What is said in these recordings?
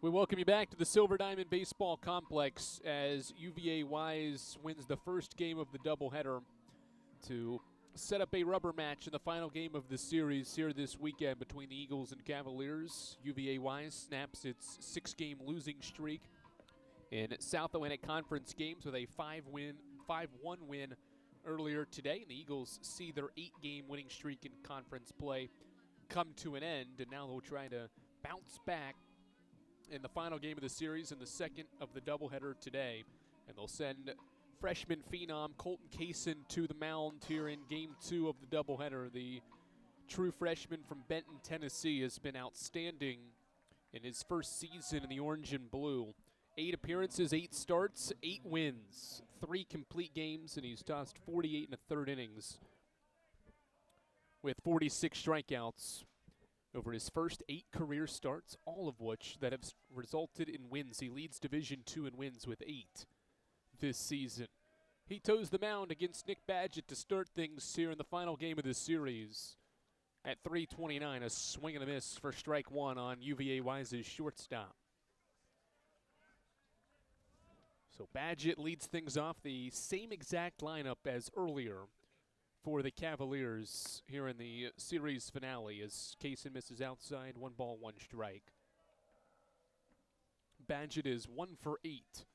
We welcome you back to the Silver Diamond Baseball Complex as UVA Wise wins the first game of the doubleheader to set up a rubber match in the final game of the series here this weekend between the Eagles and Cavaliers. UVA Wise snaps its 6-game losing streak in South Atlantic Conference games with a 5-1 win earlier today. And the Eagles see their 8-game winning streak in conference play come to an end, and now they'll try to bounce back in the final game of the series and the second of the doubleheader today. And they'll send freshman phenom Colton Kaysen to the mound here in Game 2 of the doubleheader. The true freshman from Benton, Tennessee, has been outstanding in his first season in the orange and blue. 8 appearances, 8 starts, 8 wins, 3 complete games, and he's tossed 48 in the third innings with 46 strikeouts over his first 8 career starts, all of which that have resulted in wins. He leads Division II in wins with 8 this season. He toes the mound against Nick Badgett to start things here in the final game of the series. At 3:29, a swing and a miss for strike one on UVA Wise's shortstop. So Badgett leads things off, the same exact lineup as earlier for the Cavaliers here in the series finale as Kaysen misses outside, 1 ball, 1 strike. Badgett is 1 for 8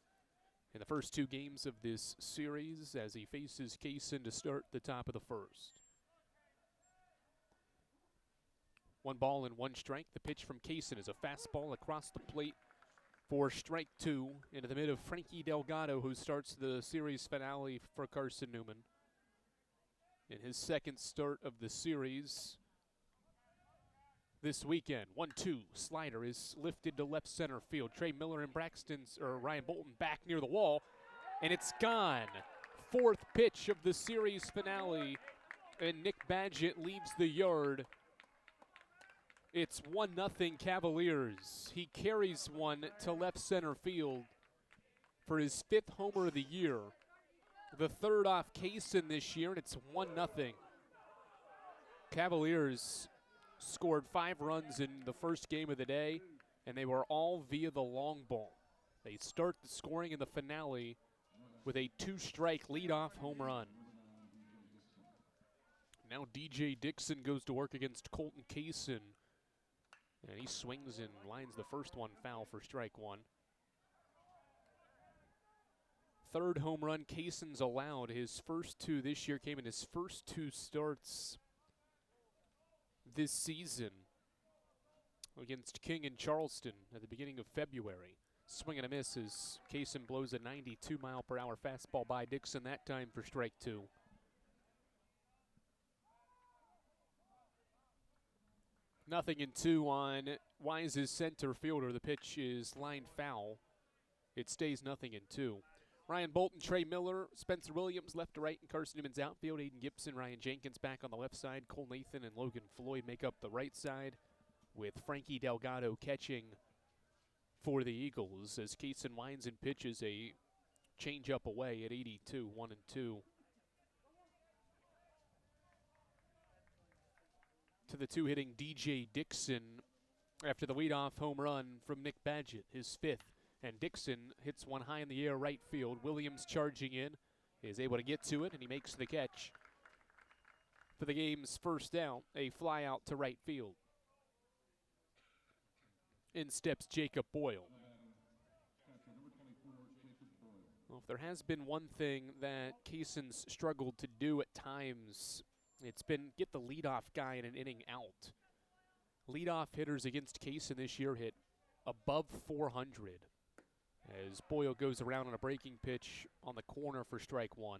in the first 2 games of this series as he faces Kaysen to start the top of the first. 1 ball and 1 strike. The pitch from Kaysen is a fastball across the plate for strike 2 into the mid of Frankie Delgado, who starts the series finale for Carson-Newman. In his second start of the series this weekend. 1-2 slider is lifted to left center field. Trey Miller and Ryan Bolton back near the wall, and it's gone. 4th pitch of the series finale, and Nick Badgett leaves the yard. It's 1-0 Cavaliers. He carries one to left center field for his 5th homer of the year. The 3rd off Kaysen this year, and it's 1-0. Cavaliers scored 5 runs in the first game of the day, and they were all via the long ball. They start the scoring in the finale with a 2-strike leadoff home run. Now DJ Dixon goes to work against Colton Kaysen, and he swings and lines the first one foul for strike 1. 3rd home run Kaysen's allowed. His first 2 this year came in his first 2 starts this season against King and Charleston at the beginning of February. Swing and a miss as Kaysen blows a 92-mile-per-hour fastball by Dixon, that time for strike 2. Nothing in 2 on Wise's center fielder. The pitch is lined foul. It stays 0 in 2. Ryan Bolton, Trey Miller, Spencer Williams left to right in Carson-Newman's outfield. Aiden Gibson, Ryan Jenkins back on the left side. Cole Nathan and Logan Floyd make up the right side, with Frankie Delgado catching for the Eagles as Kaysen winds and pitches a changeup away at 82, 1-2. To the 2-hitting DJ Dixon after the leadoff home run from Nick Badgett, his 5th. And Dixon hits one high in the air right field. Williams charging in, is able to get to it, and he makes the catch for the game's first out, a fly out to right field. In steps Jacob Boyle. Well, if there has been one thing that Kaysen's struggled to do at times, it's been get the leadoff guy in an inning out. Leadoff hitters against Kaysen this year hit above 400. As Boyle goes around on a breaking pitch on the corner for strike 1.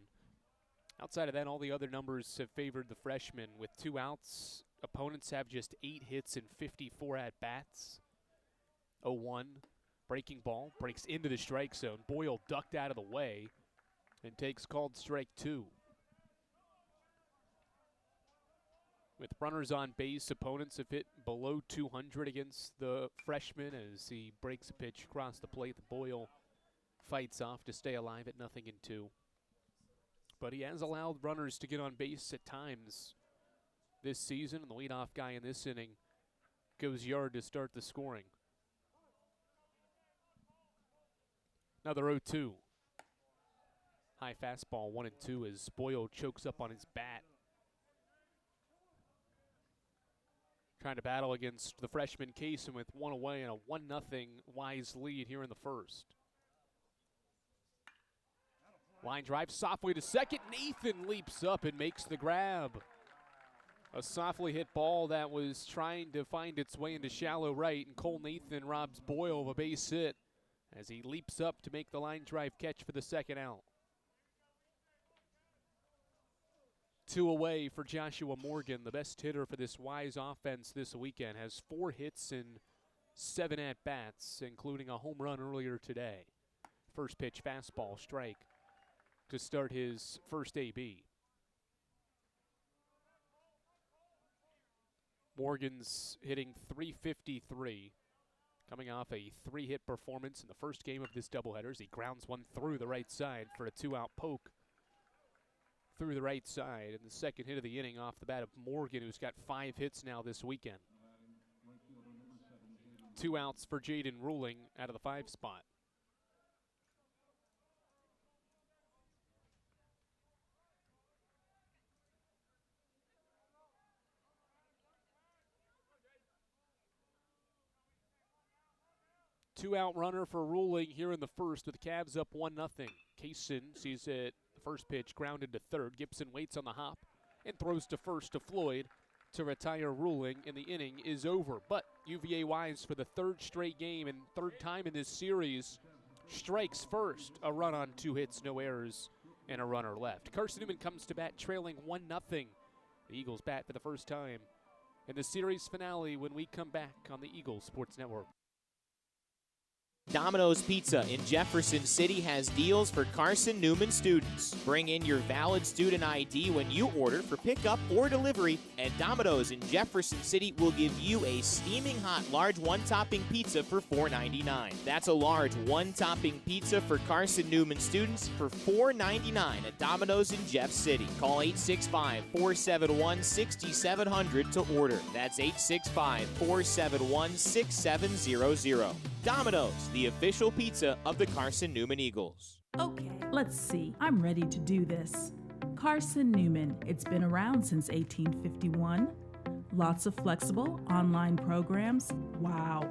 Outside of that, all the other numbers have favored the freshman. With 2 outs, opponents have just 8 hits and 54 at-bats. 0-1, breaking ball, breaks into the strike zone. Boyle ducked out of the way and takes called strike 2. With runners on base, opponents have hit below 200 against the freshman as he breaks a pitch across the plate. Boyle fights off to stay alive at 0 in 2. But he has allowed runners to get on base at times this season, and the leadoff guy in this inning goes yard to start the scoring. Another 0-2. High fastball, 1-2 as Boyle chokes up on his bat. Trying to battle against the freshman Kaysen with one away and a 1-0 Wise lead here in the first. Line drive softly to second. Nathan leaps up and makes the grab. A softly hit ball that was trying to find its way into shallow right, and Cole Nathan robs Boyle of a base hit as he leaps up to make the line drive catch for the second out. 2 away for Joshua Morgan, the best hitter for this Wise offense this weekend. Has 4 hits and 7 at-bats, including a home run earlier today. First pitch fastball, strike to start his first AB. Morgan's hitting .353, coming off a 3-hit performance in the first game of this doubleheader as he grounds one through the right side for a 2-out poke through the right side. And the second hit of the inning off the bat of Morgan, who's got 5 hits now this weekend. 2 outs for Jaden Ruling out of the 5 spot. Two-out runner for Ruling here in the first with the Cavs up 1-0. Kaysen sees it, the first pitch grounded to third. Gibson waits on the hop and throws to first to Floyd to retire Ruling, and the inning is over. But UVA Wise, for the 3rd straight game and 3rd time in this series, strikes first. A run on 2 hits, no errors, and a runner left. Carson-Newman comes to bat trailing 1-0. The Eagles bat for the first time in the series finale when we come back on the Eagles Sports Network. Domino's Pizza in Jefferson City has deals for Carson-Newman students. Bring in your valid student ID when you order for pickup or delivery, and Domino's in Jefferson City will give you a steaming hot large one-topping pizza for $4.99. That's a large one-topping pizza for Carson-Newman students for $4.99 at Domino's in Jeff City. Call 865-471-6700 to order. That's 865-471-6700. Domino's, the official pizza of the Carson-Newman Eagles. Okay, let's see. I'm ready to do this. Carson-Newman. It's been around since 1851. Lots of flexible online programs. Wow.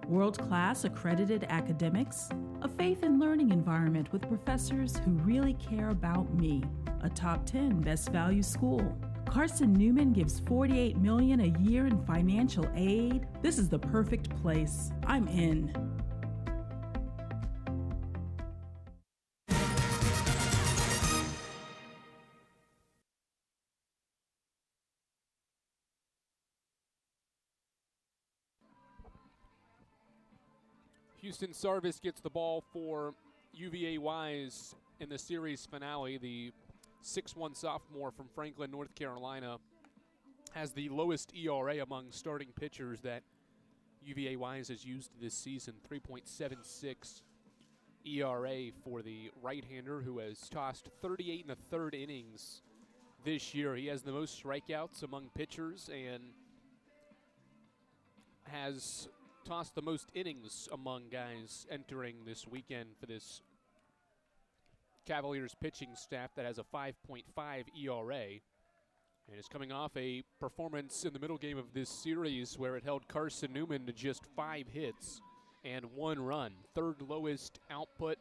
World-class accredited academics. A faith and learning environment with professors who really care about me. A top 10 best value school. Carson-Newman gives $48 million a year in financial aid. This is the perfect place. I'm in. Houston Sarvis gets the ball for UVA Wise in the series finale. The 6'1" sophomore from Franklin, North Carolina, has the lowest ERA among starting pitchers that UVA Wise has used this season. 3.76 ERA for the right-hander, who has tossed 38 1/3 innings this year. He has the most strikeouts among pitchers and has tossed the most innings among guys entering this weekend for this Cavaliers pitching staff that has a 5.5 ERA and is coming off a performance in the middle game of this series where it held Carson-Newman to just 5 hits and 1 run. 3rd lowest output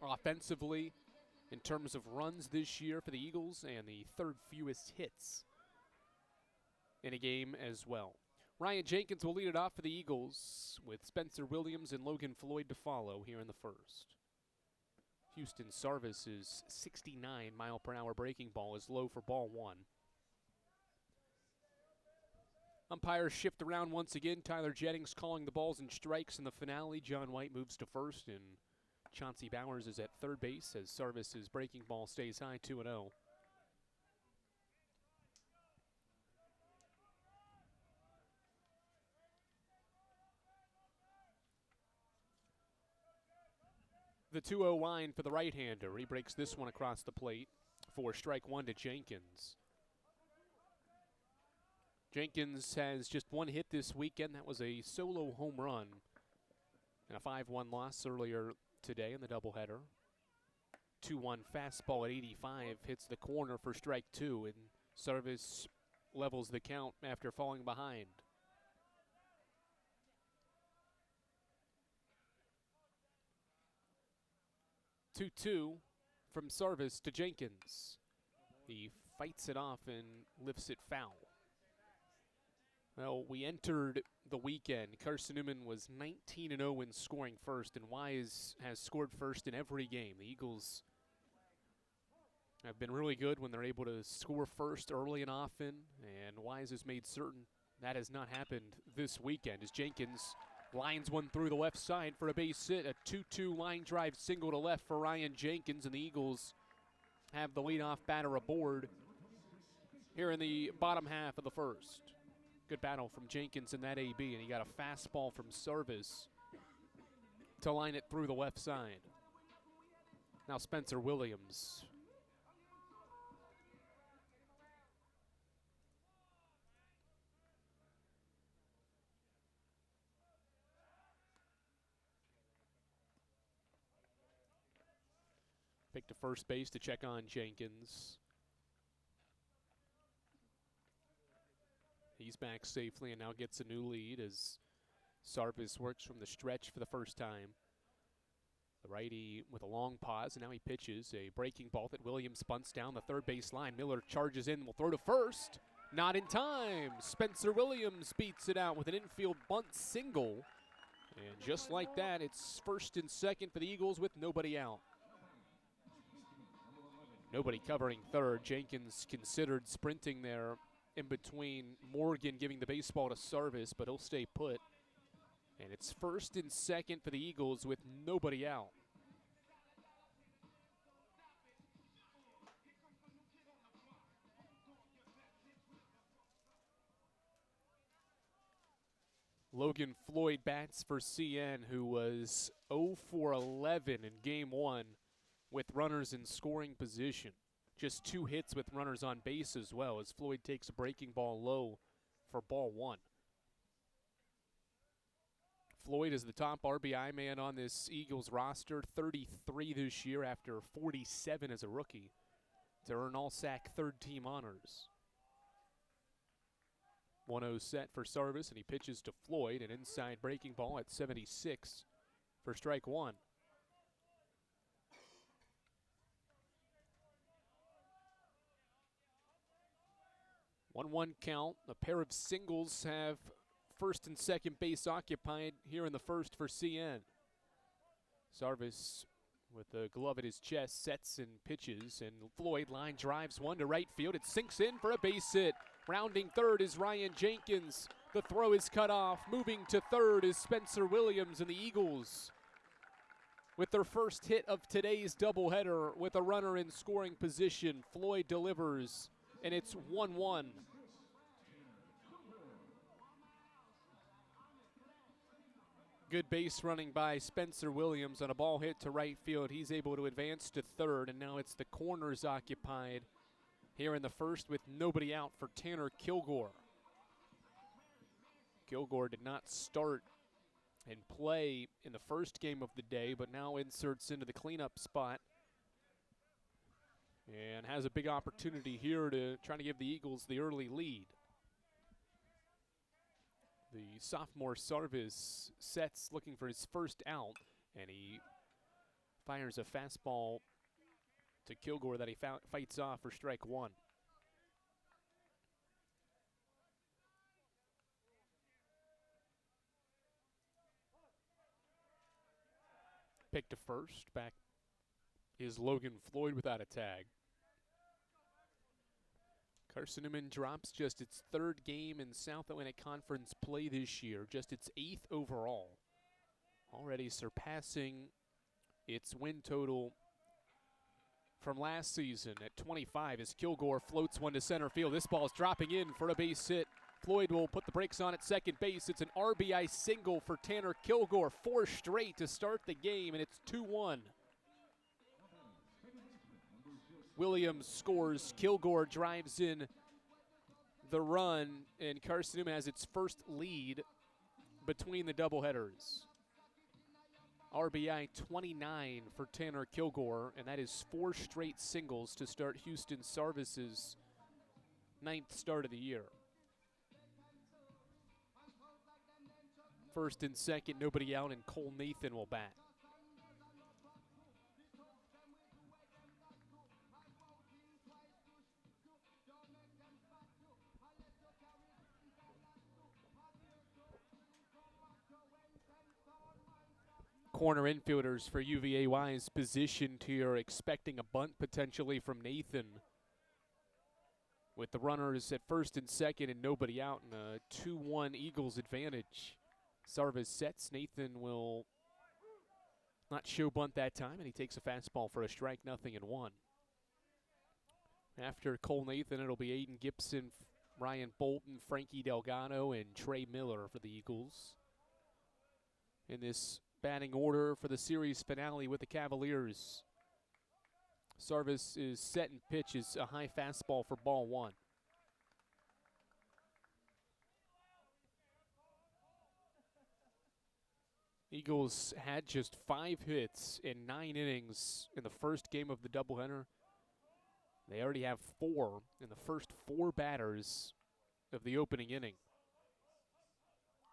offensively in terms of runs this year for the Eagles, and the 3rd fewest hits in a game as well. Ryan Jenkins will lead it off for the Eagles with Spencer Williams and Logan Floyd to follow here in the first. Houston Sarvis's 69-mile-per-hour breaking ball is low for ball 1. Umpires shift around once again. Tyler Jennings calling the balls and strikes in the finale. John White moves to first, and Chauncey Bowers is at third base as Sarvis's breaking ball stays high, 2-0. The 2-0 line for the right-hander. He breaks this one across the plate for strike 1 to Jenkins. Jenkins has just 1 hit this weekend. That was a solo home run and a 5-1 loss earlier today in the doubleheader. 2-1 fastball at 85 hits the corner for strike 2, and Sarvis levels the count after falling behind. Two-two from Sarvis to Jenkins. He fights it off and lifts it foul. Well, we entered the weekend. Carson-Newman was 19-0 when scoring first, and Wise has scored first in every game. The Eagles have been really good when they're able to score first early and often, and Wise has made certain that has not happened this weekend as Jenkins lines one through the left side for a base hit. A 2-2 line drive single to left for Ryan Jenkins, and the Eagles have the leadoff batter aboard here in the bottom half of the first. Good battle from Jenkins in that AB, and he got a fastball from Sarvis to line it through the left side. Now Spencer Williams. Picked to first base to check on Jenkins. He's back safely and now gets a new lead as Sarvis works from the stretch for the first time. The righty with a long pause, and now he pitches a breaking ball that Williams bunts down the third base line. Miller charges in, will throw to first. Not in time. Spencer Williams beats it out with an infield bunt single. And just like that, it's first and second for the Eagles with nobody out. Nobody covering third. Jenkins considered sprinting there in between Morgan giving the baseball to Sarvis, but he'll stay put. And it's first and second for the Eagles with nobody out. Logan Floyd bats for CN, who was 0 for 11 in game 1 with runners in scoring position. Just 2 hits with runners on base as well, as Floyd takes a breaking ball low for ball 1. Floyd is the top RBI man on this Eagles roster, 33 this year after 47 as a rookie, to earn all-SAC third-team honors. 1-0 set for Sarvis, and he pitches to Floyd, an inside breaking ball at 76 for strike 1. 1-1 count. A pair of singles have first and second base occupied here in the first for CN. Sarvis with the glove at his chest sets and pitches, and Floyd line drives one to right field. It sinks in for a base hit. Rounding third is Ryan Jenkins. The throw is cut off. Moving to third is Spencer Williams, and the Eagles with their first hit of today's doubleheader with a runner in scoring position. Floyd delivers, and it's 1-1. Good base running by Spencer Williams on a ball hit to right field. He's able to advance to third, and now it's the corners occupied here in the first with nobody out for Tanner Kilgore. Kilgore did not start and play in the first game of the day, but now inserts into the cleanup spot and has a big opportunity here to try to give the Eagles the early lead. The sophomore Sarvis sets looking for his first out, and he fires a fastball to Kilgore that he fights off for strike 1. Pick to first. Back is Logan Floyd without a tag. Carson-Newman drops just its 3rd game in South Atlantic Conference play this year, just its 8th overall. Already surpassing its win total from last season at 25 as Kilgore floats one to center field. This ball is dropping in for a base hit. Floyd will put the brakes on at second base. It's an RBI single for Tanner Kilgore, 4 straight to start the game, and it's 2-1. Williams scores. Kilgore drives in the run, and Carson-Newman has its first lead between the doubleheaders. RBI 29 for Tanner Kilgore, and that is 4 straight singles to start Houston Sarvis's 9th start of the year. First and second, nobody out, and Cole Nathan will bat. Corner infielders for UVA-Y's positioned here, expecting a bunt potentially from Nathan. With the runners at first and second and nobody out, and a 2-1 Eagles advantage. Sarvis sets. Nathan will not show bunt that time, and he takes a fastball for a strike, 0-1. After Cole Nathan, it'll be Aiden Gibson, Ryan Bolton, Frankie Delgado, and Trey Miller for the Eagles. In this batting order for the series finale with the Cavaliers, Sarvis is set and pitches a high fastball for ball 1. Eagles had just 5 hits in 9 innings in the first game of the doubleheader. They already have 4 in the first 4 batters of the opening inning.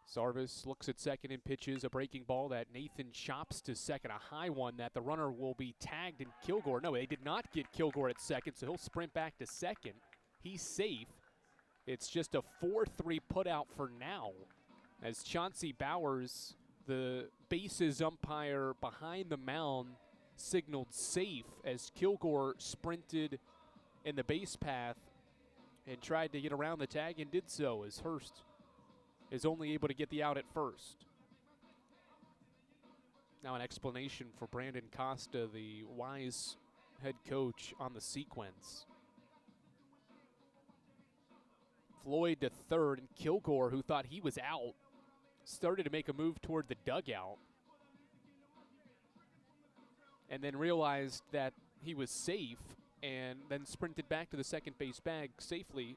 Sarvis looks at second and pitches a breaking ball that Nathan chops to second, a high one that the runner will be tagged, and Kilgore, no, they did not get Kilgore at second, so he'll sprint back to second. He's safe. It's just a 4-3 putout for now, as Chauncey Bowers, the bases umpire behind the mound, signaled safe as Kilgore sprinted in the base path and tried to get around the tag and did so, as Hurst is only able to get the out at first. Now an explanation for Brandon Costa, the Wise head coach, on the sequence. Floyd to third, and Kilgore, who thought he was out, started to make a move toward the dugout and then realized that he was safe and then sprinted back to the second base bag safely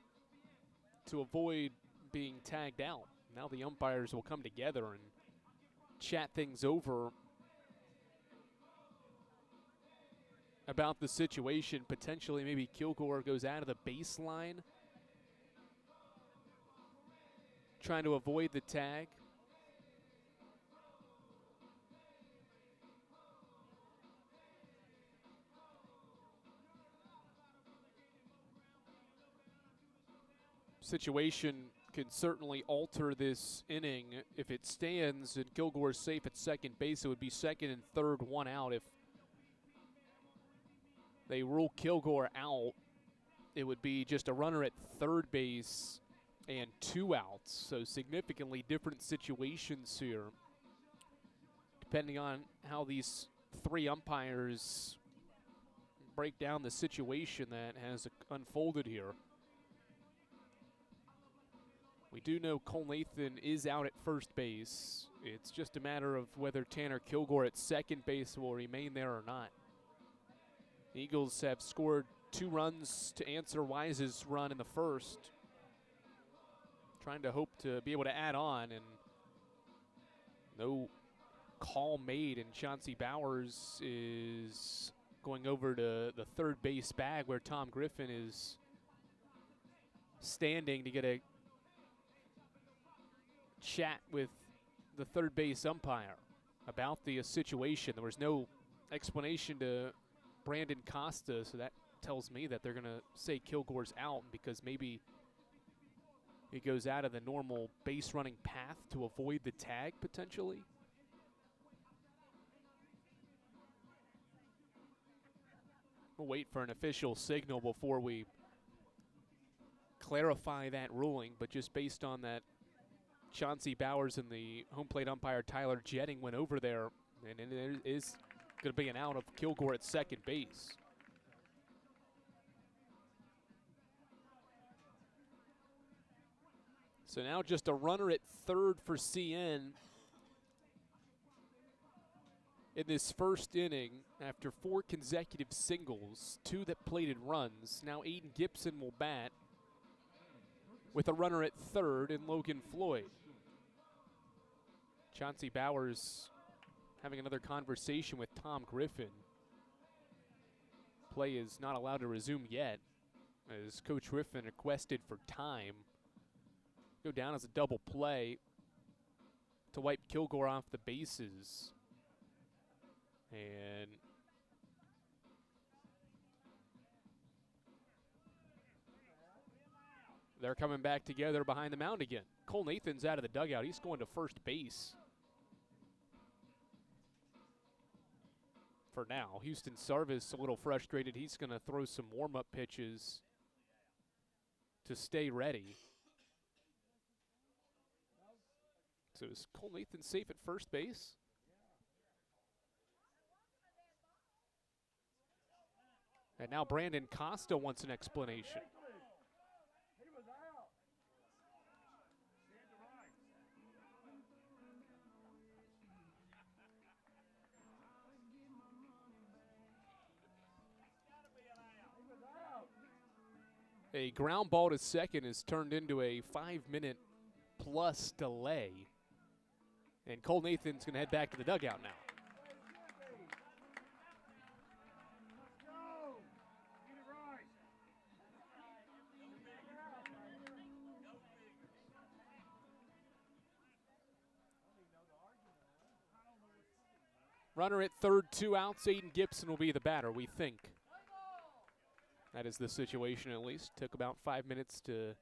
to avoid being tagged out. Now the umpires will come together and chat things over about the situation. Potentially maybe Kilgore goes out of the baseline, trying to avoid the tag. Situation could certainly alter this inning. If it stands and Kilgore's safe at second base, it would be second and third, 1 out. If they rule Kilgore out, it would be just a runner at third base and 2 outs. So significantly different situations here, depending on how these 3 umpires break down the situation that has unfolded here. We do know Cole Nathan is out at first base. It's just a matter of whether Tanner Kilgore at second base will remain there or not. The Eagles have scored 2 runs to answer Wise's run in the first, trying to hope to be able to add on, and no call made, and Chauncey Bowers is going over to the third base bag where Tom Griffin is standing to get a chat with the third base umpire about the situation. There was no explanation to Brandon Costa, so that tells me that they're going to say Kilgore's out because maybe he goes out of the normal base running path to avoid the tag potentially. We'll wait for an official signal before we clarify that ruling, but just based on that, Chauncey Bowers and the home plate umpire Tyler Jetting went over there, and it is going to be an out of Kilgore at second base. So now just a runner at third for CN in this first inning after 4 consecutive singles, 2 that plated runs. Now Aiden Gibson will bat with a runner at third and Logan Floyd. Chauncey Bowers having another conversation with Tom Griffin. Play is not allowed to resume yet, as Coach Griffin requested for time. Go down as a double play to wipe Kilgore off the bases. And they're coming back together behind the mound again. Cole Nathan's out of the dugout. He's going to first base. For now, Houston Sarvis a little frustrated. He's going to throw some warm-up pitches to stay ready. So is Cole Nathan safe at first base? And now Brandon Costa wants an explanation. A ground ball to second is turned into a 5-minute plus delay. And Cole Nathan's going to head back to the dugout now. Runner at third, 2 outs. Aiden Gibson will be the batter, we think. That is the situation, at least. Took about 5 minutes to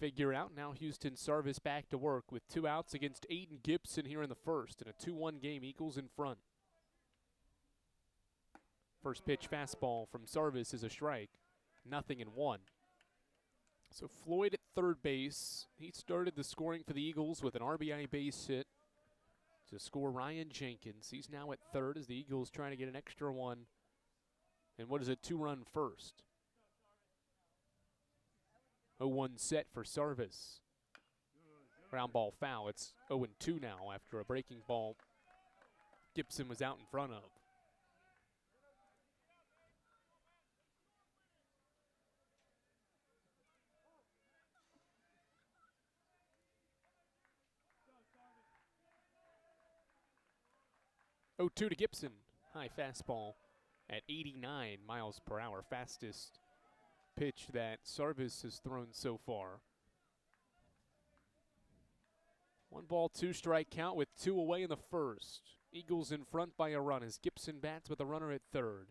figure out. Now Houston Sarvis back to work with 2 outs against Aiden Gibson here in the first. In a 2-1 game, Eagles in front. First pitch fastball from Sarvis is a strike. 0-1. So Floyd at third base. He started the scoring for the Eagles with an RBI base hit to score Ryan Jenkins. He's now at third as the Eagles trying to get an extra one. And what is a 2-run first? 0-1 set for Sarvis. Ground ball foul. It's 0-2 now after a breaking ball Gibson was out in front of. Oh, 2 to Gibson. High fastball at 89 miles per hour. Fastest pitch that Sarvis has thrown so far. 1 ball, 2 strike count with 2 away in the first. Eagles in front by a run as Gibson bats with a runner at third.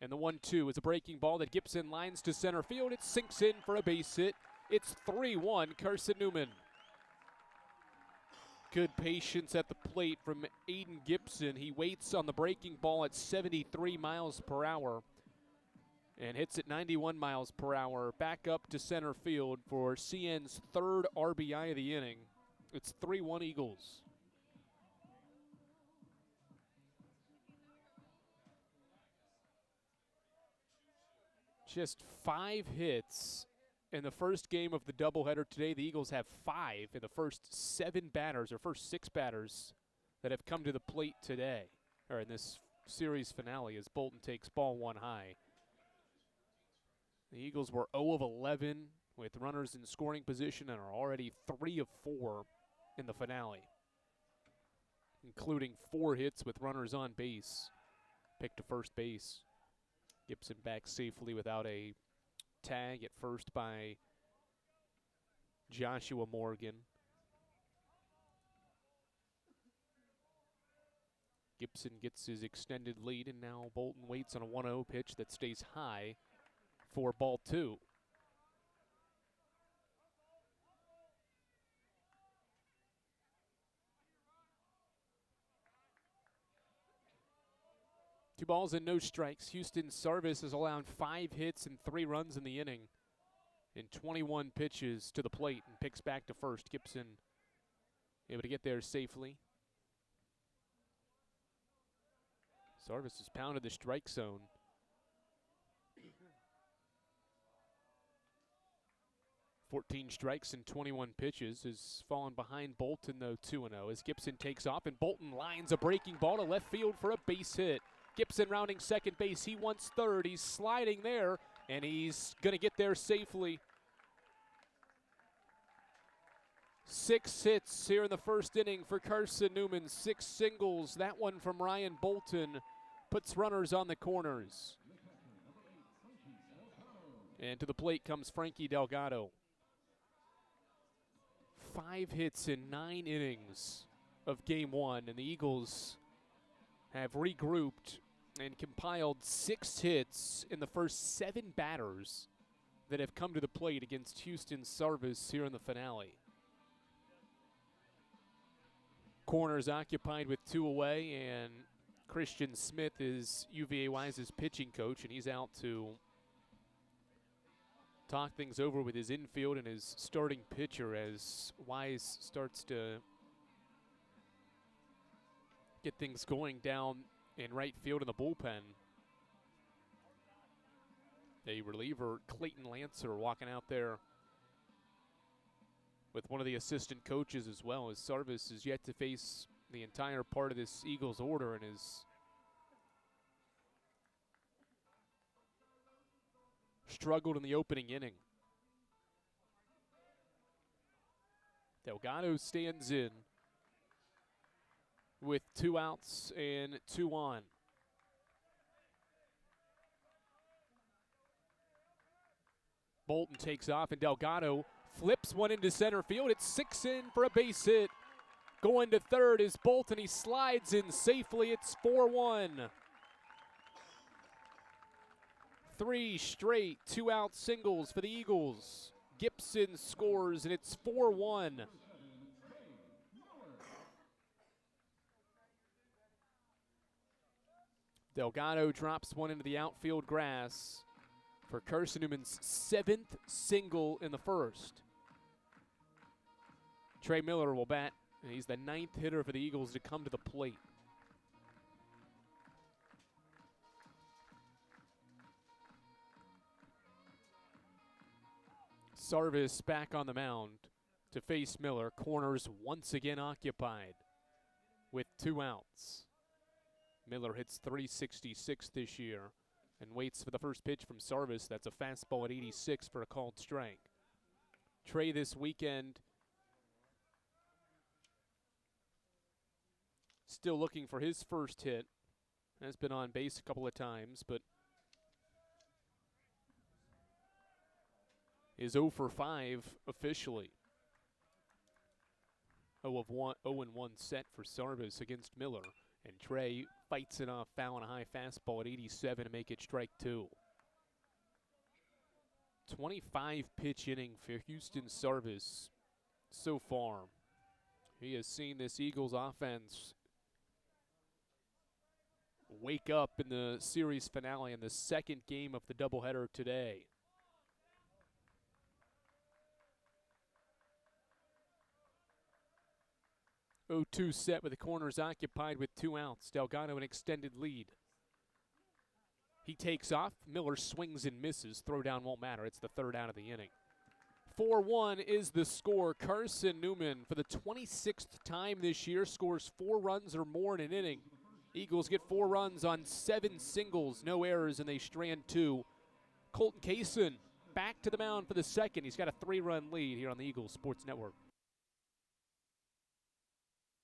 And the 1-2 is a breaking ball that Gibson lines to center field. It sinks in for a base hit. It's 3-1 Carson-Newman. Good patience at the plate from Aiden Gibson. He waits on the breaking ball at 73 miles per hour and hits at 91 miles per hour. Back up to center field for CN's third RBI of the inning. It's 3-1 Eagles. Just 5 hits in the first game of the doubleheader today. The Eagles have 5 in the first 7 batters, or first 6 batters that have come to the plate today, or in this series finale, as Bolton takes ball 1 high. The Eagles were 0 of 11 with runners in scoring position and are already 3 of 4 in the finale, including 4 hits with runners on base. Picked to first base. Gibson back safely without a tag at first by Joshua Morgan. Gibson gets his extended lead, and now Bolton waits on a 1-0 pitch that stays high for ball 2. Two balls and no strikes. Houston Sarvis has allowed 5 hits and 3 runs in the inning in 21 pitches to the plate and picks back to first. Gibson able to get there safely. Sarvis has pounded the strike zone. "14 strikes and 21 pitches, has fallen behind Bolton, though, 2-0, as Gibson takes off, and Bolton lines a breaking ball to left field for a base hit. Gibson rounding second base. He wants third. He's sliding there, and he's going to get there safely. 6 hits here in the first inning for Carson-Newman. 6 singles. That one from Ryan Bolton puts runners on the corners. And to the plate comes Frankie Delgado. 5 hits in 9 innings of game 1, and the Eagles have regrouped and compiled 6 hits in the first 7 batters that have come to the plate against Houston Sarvis here in the finale. Corners occupied with 2 away, and Christian Smith is UVA Wise's pitching coach, and he's out to talk things over with his infield and his starting pitcher as Wise starts to get things going down in right field in the bullpen. A reliever, Clayton Lancer, walking out there with one of the assistant coaches as well, as Sarvis is yet to face the entire part of this Eagles order and is struggled in the opening inning. Delgado stands in with 2 outs and 2 on. Bolton takes off, and Delgado flips one into center field. It's 6 in for a base hit. Going to third is Bolton. He slides in safely. It's 4-1. 3 straight 2-out singles for the Eagles. Gibson scores, and it's 4-1. Delgado drops one into the outfield grass for Carson-Newman's 7th single in the first. Trey Miller will bat, and he's the 9th hitter for the Eagles to come to the plate. Sarvis back on the mound to face Miller. Corners once again occupied with 2 outs. Miller hits .366 this year and waits for the first pitch from Sarvis. That's a fastball at 86 for a called strike. Trey this weekend still looking for his first hit. Has been on base a couple of times, but is 0 for 5 officially. 0-1 set for Sarvis against Miller. And Trey fights it off, foul and a high fastball at 87 to make it strike 2. 25-pitch inning for Houston Sarvis so far. He has seen this Eagles offense wake up in the series finale in the second game of the doubleheader today. 0-2 set with the corners occupied with 2 outs. Delgado an extended lead. He takes off. Miller swings and misses. Throw down won't matter. It's the 3rd out of the inning. 4-1 is the score. Carson-Newman, for the 26th time this year, scores 4 runs or more in an inning. Eagles get 4 runs on 7 singles, no errors, and they strand 2. Colton Kaysen back to the mound for the second. He's got a 3-run lead here on the Eagles Sports Network.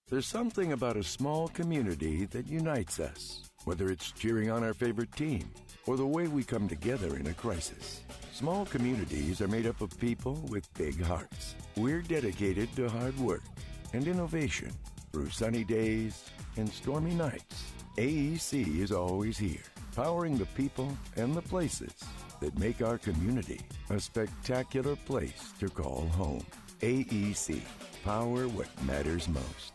There's something about a small community that unites us, whether it's cheering on our favorite team or the way we come together in a crisis. Small communities are made up of people with big hearts. We're dedicated to hard work and innovation through sunny days and stormy nights. AEC is always here, powering the people and the places that make our community a spectacular place to call home. AEC, power what matters most.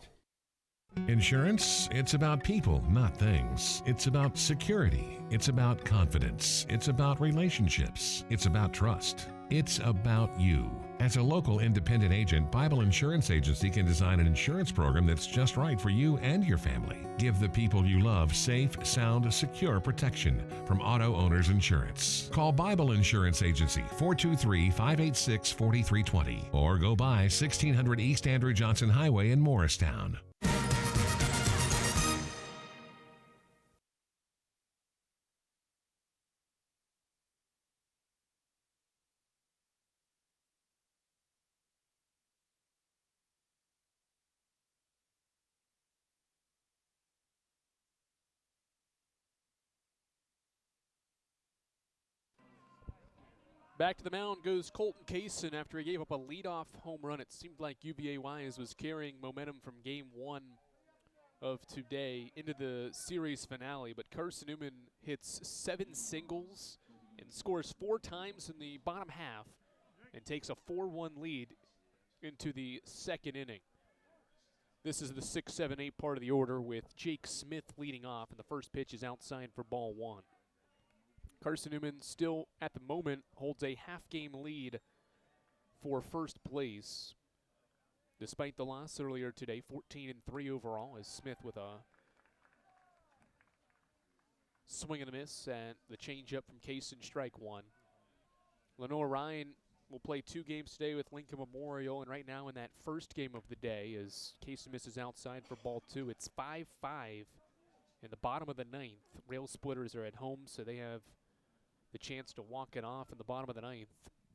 Insurance, it's about people, not things. It's about security. It's about confidence. It's about relationships. It's about trust. It's about you. As a local independent agent, Bible Insurance Agency can design an insurance program that's just right for you and your family. Give the people you love safe, sound, secure protection from Auto Owners Insurance. Call Bible Insurance Agency 423-586-4320 or go by 1600 East Andrew Johnson Highway in Morristown. Back to the mound goes Colton Kaysen after he gave up a leadoff home run. It seemed like UVA Wise was carrying momentum from game one of today into the series finale, but Carson-Newman hits 7 singles and scores 4 times in the bottom half and takes a 4-1 lead into the second inning. This is the 6, 7, 8 part of the order with Jake Smith leading off, and the first pitch is outside for ball 1. Carson-Newman still, at the moment, holds a half-game lead for first place. Despite the loss earlier today, 14-3 overall, as Smith with a swing and a miss at the changeup from Kaysen, strike 1. Lenore Ryan will play 2 games today with Lincoln Memorial, and right now in that first game of the day, as Kaysen misses outside for ball 2, it's 5-5 in the bottom of the 9th. Rail Splitters are at home, so they have the chance to walk it off in the bottom of the 9th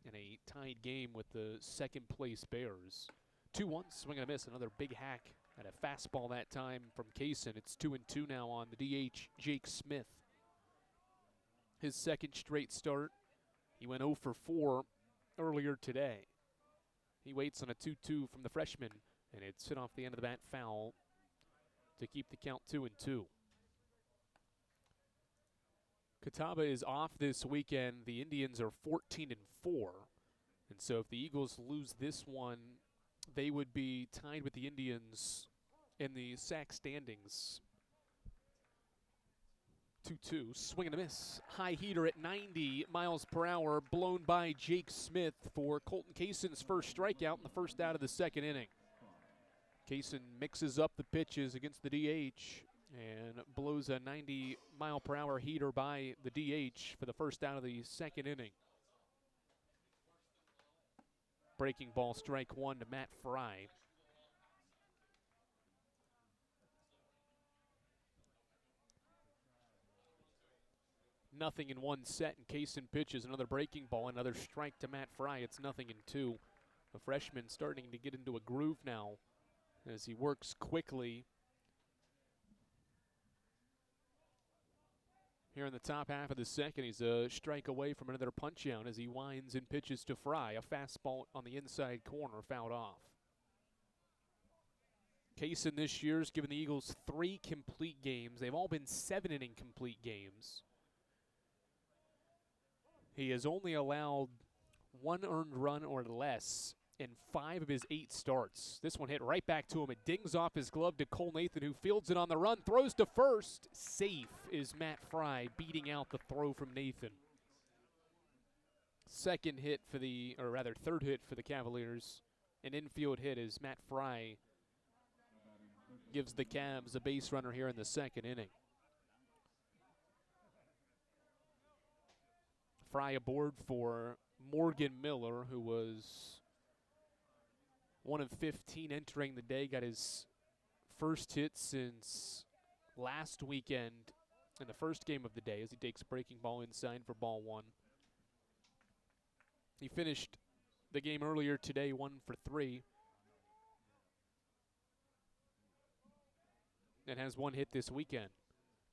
in a tied game with the second place Bears. 2-1, swing and a miss, another big hack at a fastball that time from Kaysen. It's 2-2 now on the DH, Jake Smith. His second straight start. He went 0 for 4 earlier today. He waits on a 2-2 from the freshman, and it's hit off the end of the bat foul to keep the count 2-2. Catawba is off this weekend. The Indians are 14-4. And so if the Eagles lose this one, they would be tied with the Indians in the SAC standings. 2-2, swing and a miss. High heater at 90 miles per hour, blown by Jake Smith for Colton Kaysen's first strikeout in the first out of the second inning. Kaysen mixes up the pitches against the DH and blows a 90-mile-per-hour heater by the DH for the first out of the second inning. Breaking ball, strike 1 to Matt Fry. Nothing in 1 set, and Kaysen pitches another breaking ball, another strike to Matt Fry. It's 0 in 2. The freshman starting to get into a groove now as he works quickly. Here in the top half of the second, he's a strike away from another punch out as he winds and pitches to Fry. A fastball on the inside corner, fouled off. Kaysen this year's given the Eagles 3 complete games. They've all been 7-inning complete games. He has only allowed 1 earned run or less in 5 of his 8 starts. This one hit right back to him. It dings off his glove to Cole Nathan, who fields it on the run, throws to first. Safe is Matt Fry, beating out the throw from Nathan. Third hit for the Cavaliers. An infield hit as Matt Fry gives the Cavs a base runner here in the second inning. Fry aboard for Morgan Miller, who was 1 of 15 entering the day, got his first hit since last weekend in the first game of the day as he takes breaking ball inside for ball 1. He finished the game earlier today 1 for 3 and has 1 hit this weekend.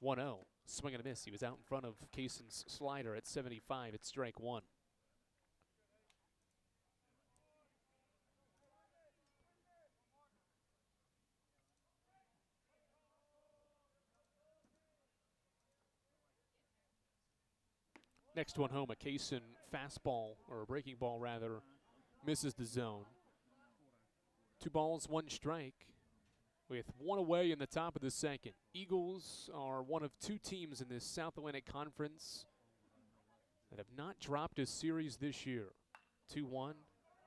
1-0, swing and a miss. He was out in front of Kaysen's slider at 75. It's strike 1. Next one home, a Kaysen fastball, or a breaking ball rather, misses the zone. 2 balls, 1 strike, with 1 away in the top of the second. Eagles are one of 2 teams in this South Atlantic Conference that have not dropped a series this year. 2-1,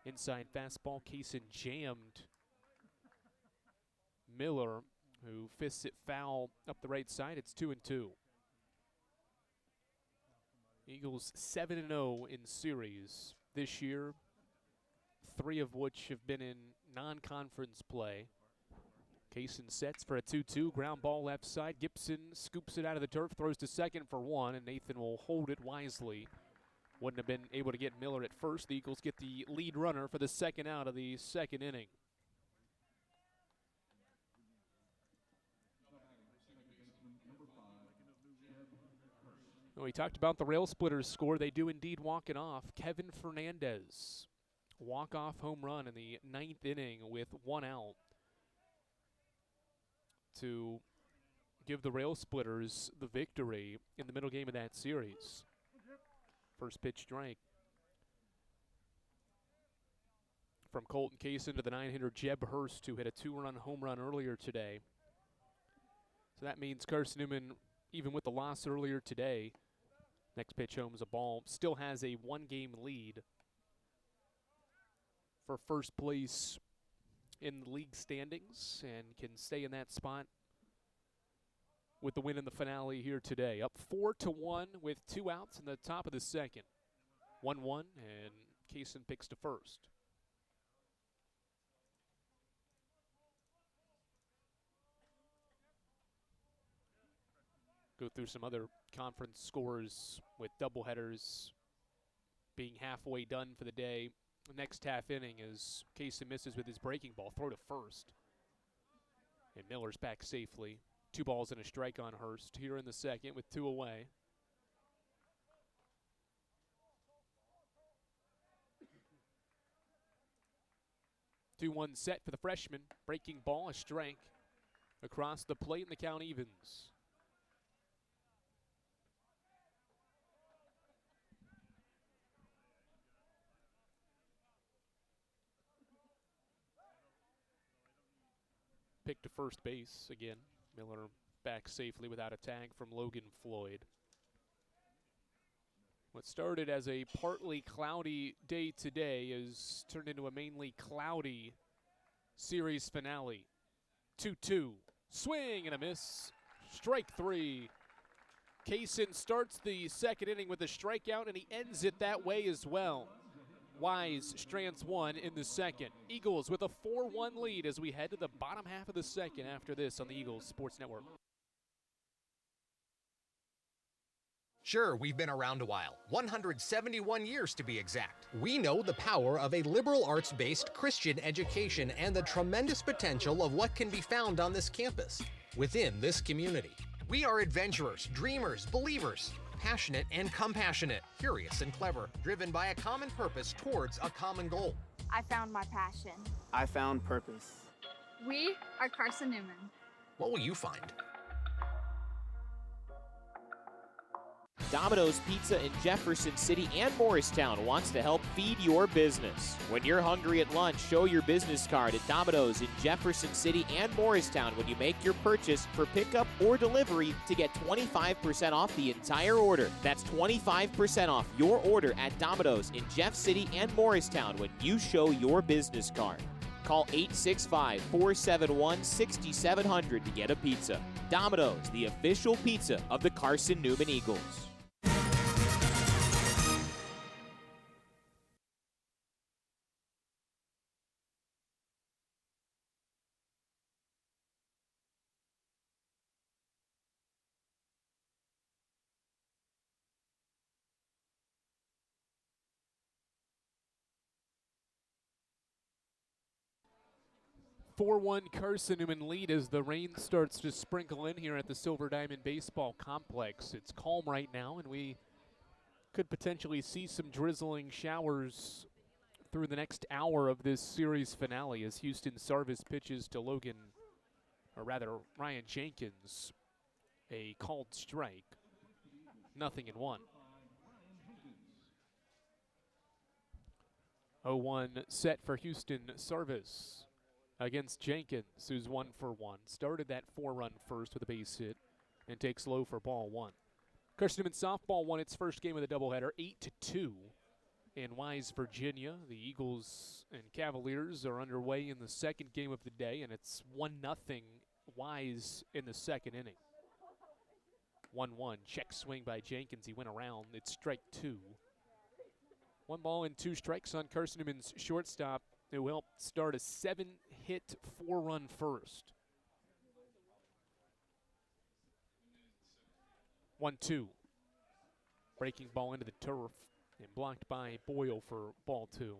inside fastball, Kaysen jammed Miller, who fists it foul up the right side. It's 2-2. Eagles 7-0 in series this year, 3 of which have been in non-conference play. Kaysen sets for a 2-2, ground ball left side. Gibson scoops it out of the turf, throws to second for 1, and Nathan will hold it wisely. Wouldn't have been able to get Miller at first. The Eagles get the lead runner for the second out of the second inning. We talked about the Rail Splitters score. They do indeed walk it off. Kevin Fernandez, walk-off home run in the 9th inning with 1 out to give the Rail Splitters the victory in the middle game of that series. First pitch strike from Colton Kaysen to the 9-hitter Jeb Hurst, who hit a 2-run home run earlier today. So that means Carson-Newman, even with the loss earlier today, next pitch home is a ball, still has a 1-game lead for first place in the league standings and can stay in that spot with the win in the finale here today. Up 4-1 with 2 outs in the top of the second. 1-1, and Kaysen picks to first. Go through some other conference scores with doubleheaders being halfway done for the day. The next half inning as Kaysen misses with his breaking ball, throw to first. And Miller's back safely. 2 balls and a strike on Hurst here in the second with 2 away. Two one set for the freshman. Breaking ball, a strike. Across the plate and the count evens. Pick to first base again. Miller back safely without a tag from Logan Floyd. What started as a partly cloudy day today is turned into a mainly cloudy series finale. 2-2. Swing and a miss. Strike 3. Kaysen starts the second inning with a strikeout, and he ends it that way as well. Wise strands 1 in the second. Eagles with a 4-1 lead as we head to the bottom half of the second after this on the Eagles Sports Network. Sure, we've been around a while, 171 years to be exact. We know the power of a liberal arts-based Christian education and the tremendous potential of what can be found on this campus, within this community. We are adventurers, dreamers, believers, passionate and compassionate, curious and clever, driven by a common purpose towards a common goal. I found my passion. I found purpose. We are Carson-Newman. What will you find? Domino's Pizza in Jefferson City and Morristown wants to help feed your business. When you're hungry at lunch, show your business card at Domino's in Jefferson City and Morristown when you make your purchase for pickup or delivery to get 25% off the entire order. That's 25% off your order at Domino's in Jeff City and Morristown when you show your business card. Call 865-471-6700 to get a pizza. Domino's, the official pizza of the Carson-Newman Eagles. One Carson-Newman lead as the rain starts to sprinkle in here at the Silver Diamond Baseball Complex. It's calm right now, and we could potentially see some drizzling showers through the next hour of this series finale as Houston Sarvis pitches to Ryan Jenkins. A called strike. 0-1. 0-1 set for Houston Sarvis against Jenkins, who's 1 for 1. Started that 4-run first with a base hit and takes low for ball 1. Carson-Newman softball won its first game of the doubleheader, 8-2 in Wise, Virginia. The Eagles and Cavaliers are underway in the second game of the day, and it's 1-0 Wise in the second inning. 1-1, check swing by Jenkins. He went around. It's strike 2. 1 ball and 2 strikes on Carson-Newman's shortstop. It will help start a 7-hit, 4-run first. 1-2. Breaking ball into the turf and blocked by Boyle for ball 2.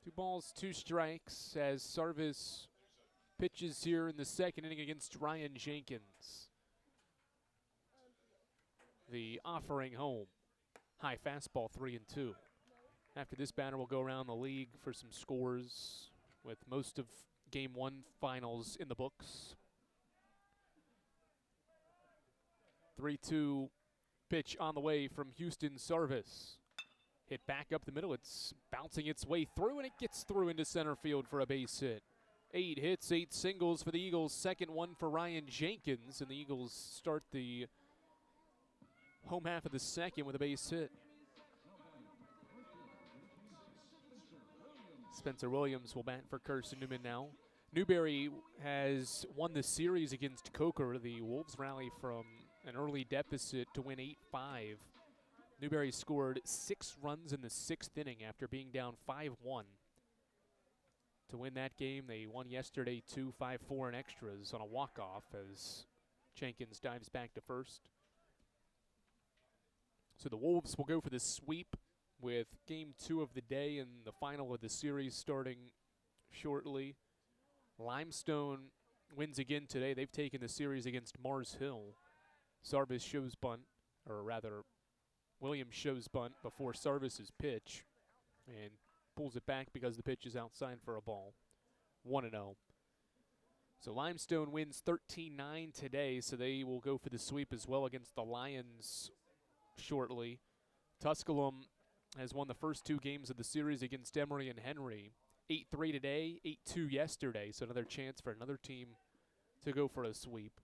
2 balls, 2 strikes as Sarvis Pitches here in the second inning against Ryan Jenkins. The offering home. High fastball, 3-2. After this batter, we'll go around the league for some scores with most of Game 1 finals in the books. 3-2 pitch on the way from Houston Sarvis. Hit back up the middle. It's bouncing its way through, and it gets through into center field for a base hit. 8 hits, 8 singles for the Eagles. Second one for Ryan Jenkins, and the Eagles start the home half of the second with a base hit. Spencer Williams will bat for Carson-Newman now. Newberry has won the series against Coker. The Wolves rally from an early deficit to win 8-5. Newberry scored 6 runs in the 6th inning after being down 5-1. To win that game, they won yesterday 2-5-4 in extras on a walk-off as Jenkins dives back to first. So the Wolves will go for the sweep with Game 2 of the day and the final of the series starting shortly. Limestone wins again today. They've taken the series against Mars Hill. Sarvis shows bunt, or rather, Williams shows bunt before Sarvis's pitch and pulls it back because the pitch is outside for a ball. 1-0. So Limestone wins 13-9 today, so they will go for the sweep as well against the Lions shortly. Tusculum has won the first 2 games of the series against Emory and Henry. 8-3 today, 8-2 yesterday, so another chance for another team to go for a sweep.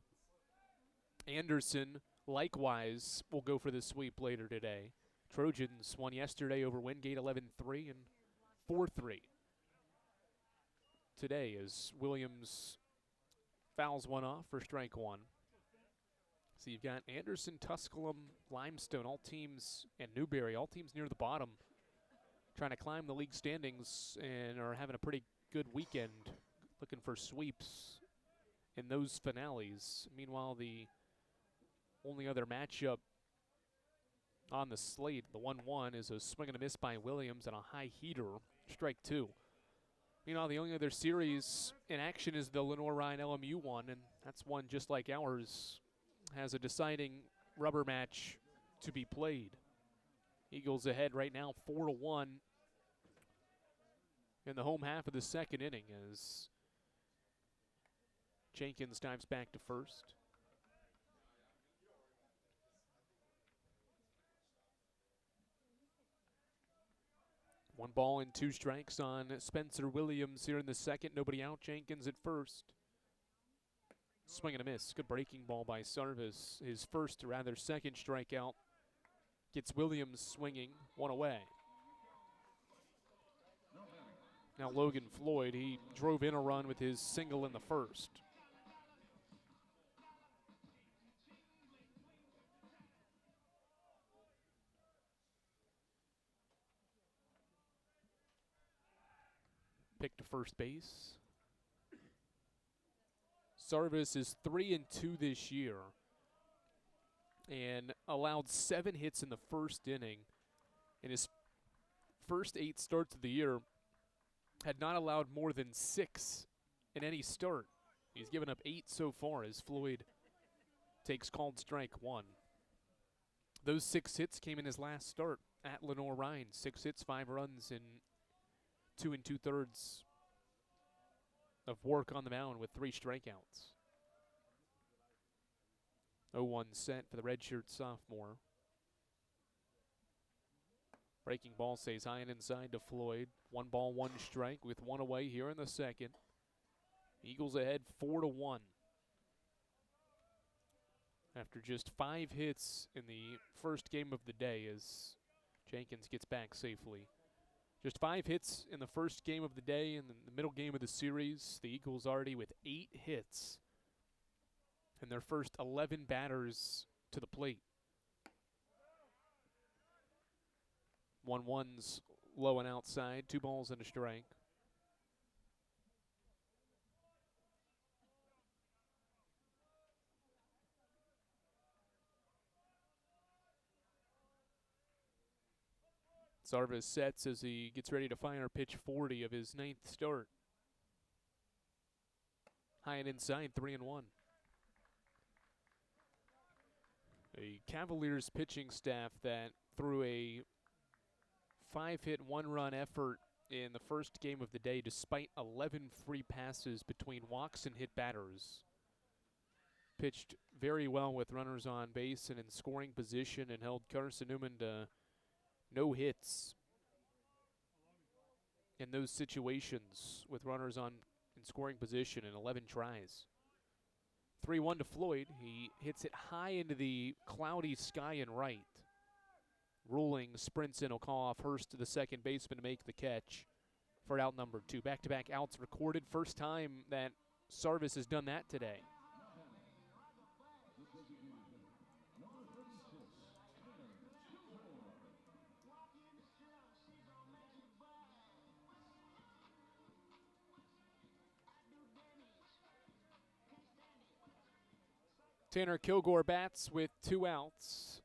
Anderson, likewise, will go for the sweep later today. Trojans won yesterday over Wingate 11-3 and 4-3 today as Williams fouls one off for strike 1. So you've got Anderson, Tusculum, Limestone, all teams, and Newberry, all teams near the bottom, trying to climb the league standings and are having a pretty good weekend, looking for sweeps in those finales. Meanwhile, the only other matchup on the slate, the 1-1, is a swing and a miss by Williams and a high heater, strike 2. Meanwhile, the only other series in action is the Lenore-Ryan LMU one, and that's one just like ours, has a deciding rubber match to be played. Eagles ahead right now 4-1 in the home half of the second inning as Jenkins dives back to first. One ball and 2 strikes on Spencer Williams here in the second. Nobody out. Jenkins at first. Swing and a miss. Good breaking ball by Sarvis. His first, or rather second strikeout. Gets Williams swinging. 1 away. Now Logan Floyd, he drove in a run with his single in the first. Pick to first base. Sarvis is 3-2 this year and allowed 7 hits in the first inning. In his first 8 starts of the year, had not allowed more than 6 in any start. He's given up 8 so far as Floyd takes called strike 1. Those 6 hits came in his last start at Lenore-Ryan. 6 hits, 5 runs in 2 2/3 of work on the mound with 3 strikeouts. 0-1 set for the redshirt sophomore. Breaking ball stays high and inside to Floyd. 1 ball, 1 strike with 1 away here in the second. Eagles ahead 4-1. After just 5 hits in the first game of the day as Jenkins gets back safely. Just 5 hits in the first game of the day and the middle game of the series. The Eagles already with 8 hits in their first 11 batters to the plate. 1-1's low and outside, 2 balls and a strike. Sarvis sets as he gets ready to fire pitch 40 of his 9th start. High and inside, 3-1. A Cavaliers pitching staff that threw a 5-hit, 1-run effort in the first game of the day despite 11 free passes between walks and hit batters. Pitched very well with runners on base and in scoring position and held Carson-Newman to no hits in those situations with runners on in scoring position in 11 tries. 3-1 to Floyd. He hits it high into the cloudy sky and right. Ruling sprints in. Will call off Hurst to the second baseman to make the catch for out number 2. Back-to-back outs recorded. First time that Sarvis has done that today. Tanner Kilgore bats with 2 outs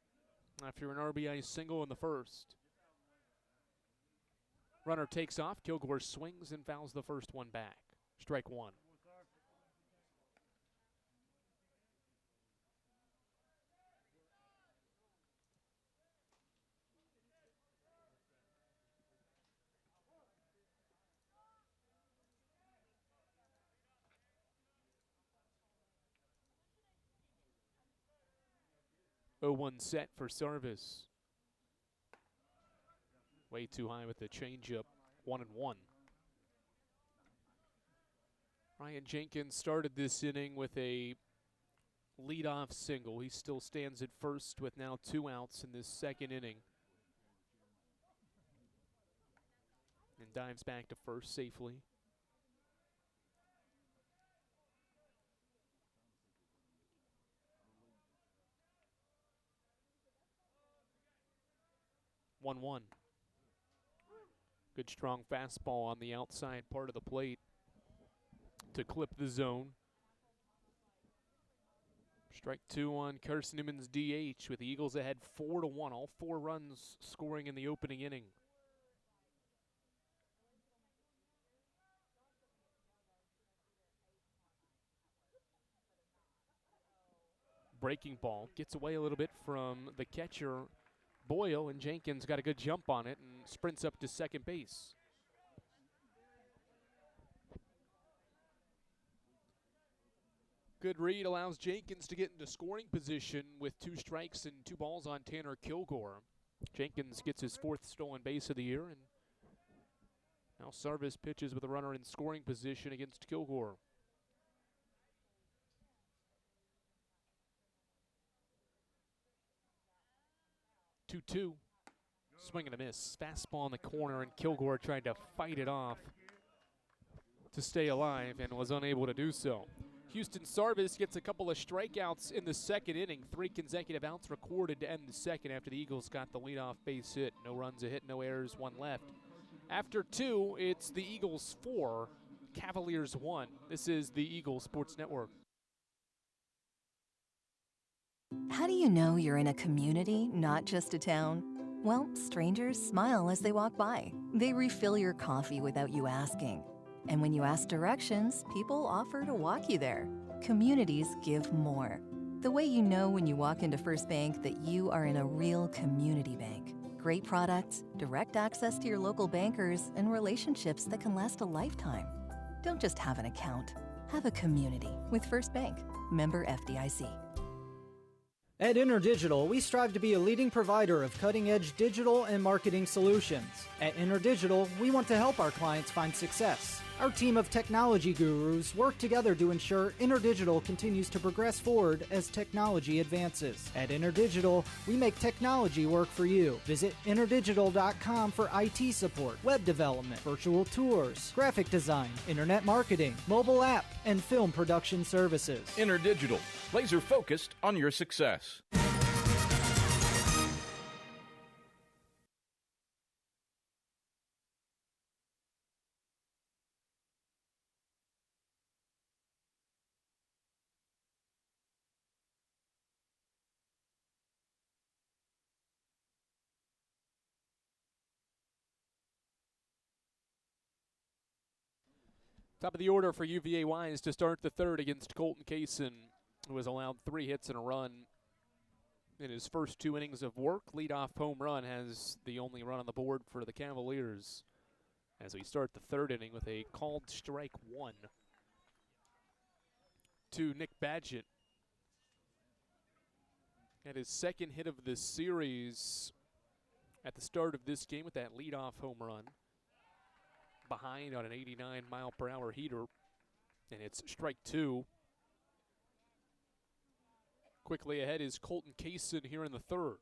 after an RBI single in the first. Runner takes off. Kilgore swings and fouls the first one back. Strike 1. Oh, 1 set for Sarvis. Way too high with the changeup. 1-1. Ryan Jenkins started this inning with a leadoff single. He still stands at first with now 2 outs in this second inning. And dives back to first safely. One. Good strong fastball on the outside part of the plate to clip the zone. Strike 2 on Carson-Newman's DH with the Eagles ahead 4-1. All 4 runs scoring in the opening inning. Breaking ball gets away a little bit from the catcher Boyle, and Jenkins got a good jump on it and sprints up to second base. Good read allows Jenkins to get into scoring position with 2 strikes and 2 balls on Tanner Kilgore. Jenkins gets his 4th stolen base of the year, and now Sarvis pitches with a runner in scoring position against Kilgore. 2-2. Swing and a miss. Fastball in the corner, and Kilgore tried to fight it off to stay alive and was unable to do so. Houston Sarvis gets a couple of strikeouts in the second inning. 3 consecutive outs recorded to end the second after the Eagles got the leadoff base hit. No runs a hit, no errors, 1 left. After 2, it's the Eagles 4, Cavaliers 1. This is the Eagles Sports Network. How do you know you're in a community, not just a town? Well, strangers smile as they walk by. They refill your coffee without you asking. And when you ask directions, people offer to walk you there. Communities give more. The way you know when you walk into First Bank that you are in a real community bank. Great products, direct access to your local bankers, and relationships that can last a lifetime. Don't just have an account. Have a community with First Bank. Member FDIC. At InterDigital, we strive to be a leading provider of cutting-edge digital and marketing solutions. At InterDigital, we want to help our clients find success. Our team of technology gurus work together to ensure InterDigital continues to progress forward as technology advances. At InterDigital, we make technology work for you. Visit interdigital.com for IT support, web development, virtual tours, graphic design, internet marketing, mobile app, and film production services. InterDigital, laser focused on your success. Top of the order for UVA Wise to start the third against Colton Kaysen, who has allowed 3 hits and a run in his first 2 innings of work. Leadoff home run has the only run on the board for the Cavaliers as we start the third inning with a called strike 1 to Nick Badgett. At his second hit of the series at the start of this game with that leadoff home run. Behind on an 89-mile-per-hour heater, and it's strike 2. Quickly ahead is Colton Kaysen here in the third.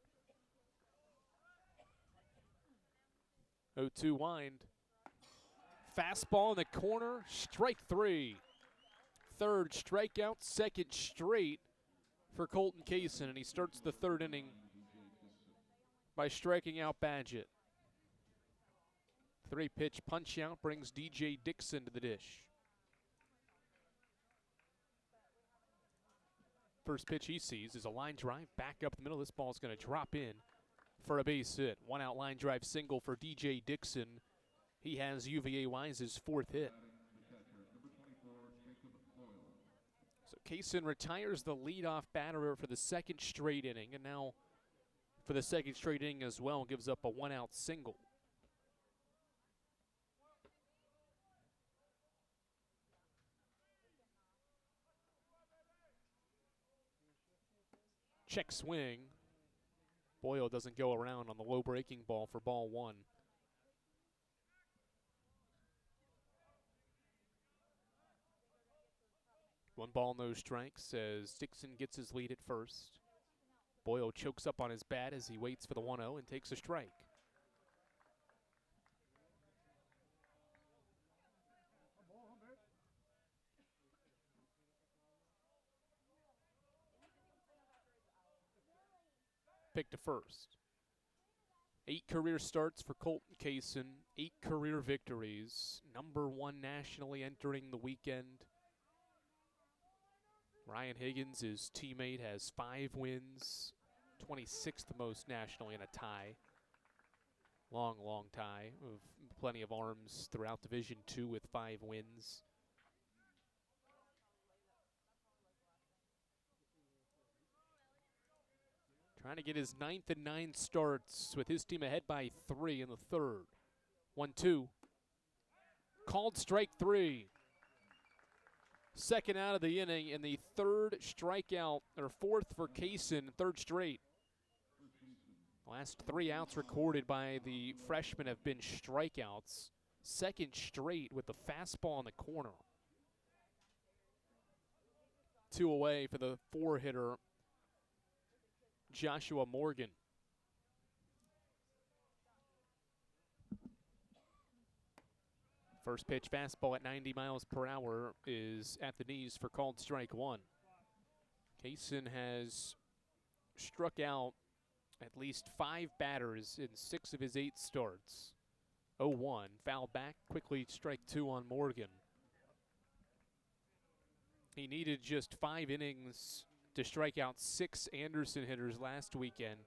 0-2 wind. Fastball in the corner, strike 3. Third strikeout, second straight for Colton Kaysen, and he starts the third inning by striking out Badgett. 3-pitch punch out brings DJ Dixon to the dish. First pitch he sees is a line drive back up the middle. This ball's going to drop in for a base hit. 1-out line drive single for DJ Dixon. He has UVA Wise's 4th hit. So Kaysen retires the leadoff batter for the second straight inning, and now for the second straight inning as well gives up a 1-out single. Check swing. Boyle doesn't go around on the low breaking ball for ball 1. One ball, no strikes as Dixon gets his lead at first. Boyle chokes up on his bat as he waits for the 1-0 and takes a strike. Pick to first. 8 career starts for Colton Kaysen, 8 career victories, number 1 nationally entering the weekend. Ryan Higgins, his teammate, has 5 wins, 26th most nationally in a tie. Long, long tie of plenty of arms throughout Division II with 5 wins. Trying to get his 9th and 9 starts with his team ahead by 3 in the third. 1-2. Called strike 3. Second out of the inning and the third strikeout, or 4th for Kaysen, 3rd straight. Last 3 outs recorded by the freshman have been strikeouts. 2nd straight with the fastball in the corner. 2 away for the 4-hitter. Joshua Morgan. First pitch fastball at 90 miles per hour is at the knees for called strike 1. Kaysen has struck out at least 5 batters in 6 of his 8 starts. 0-1, foul back, quickly strike 2 on Morgan. He needed just 5 innings to strike out 6 Anderson hitters last weekend.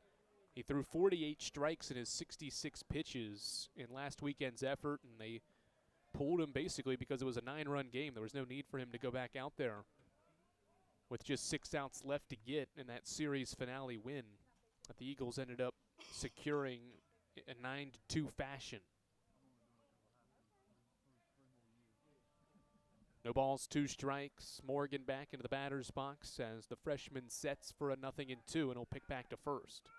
He threw 48 strikes in his 66 pitches in last weekend's effort, and they pulled him basically because it was a 9-run game. There was no need for him to go back out there with just 6 outs left to get in that series finale win that the Eagles ended up securing in a 9-2 fashion. No balls, 2 strikes. Morgan back into the batter's box as the freshman sets for a 0-2, and he'll pick back to first.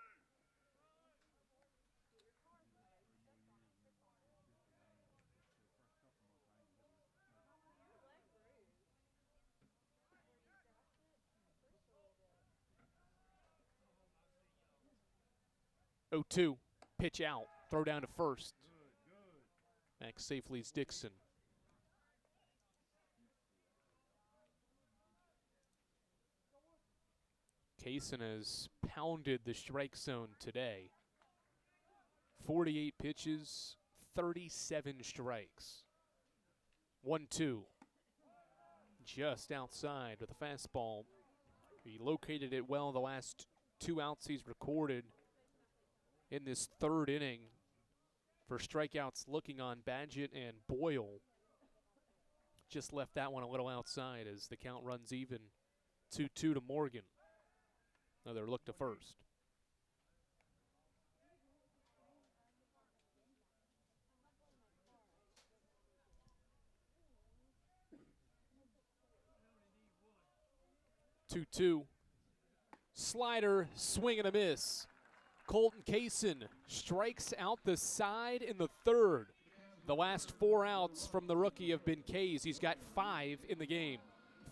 Oh, 2, pitch out, throw down to first. Back safely is Dixon. Kaysen has pounded the strike zone today. 48 pitches, 37 strikes. 1-2. Just outside with a fastball. He located it well the last 2 outs he's recorded in this third inning for strikeouts looking on Badgett and Boyle. just left that one a little outside as the count runs even. 2-2 to Morgan. Another look to first. Two. Slider, swing and a miss. Colton Kaysen strikes out the side in the third. The last 4 outs from the rookie have been K's. He's got 5 in the game.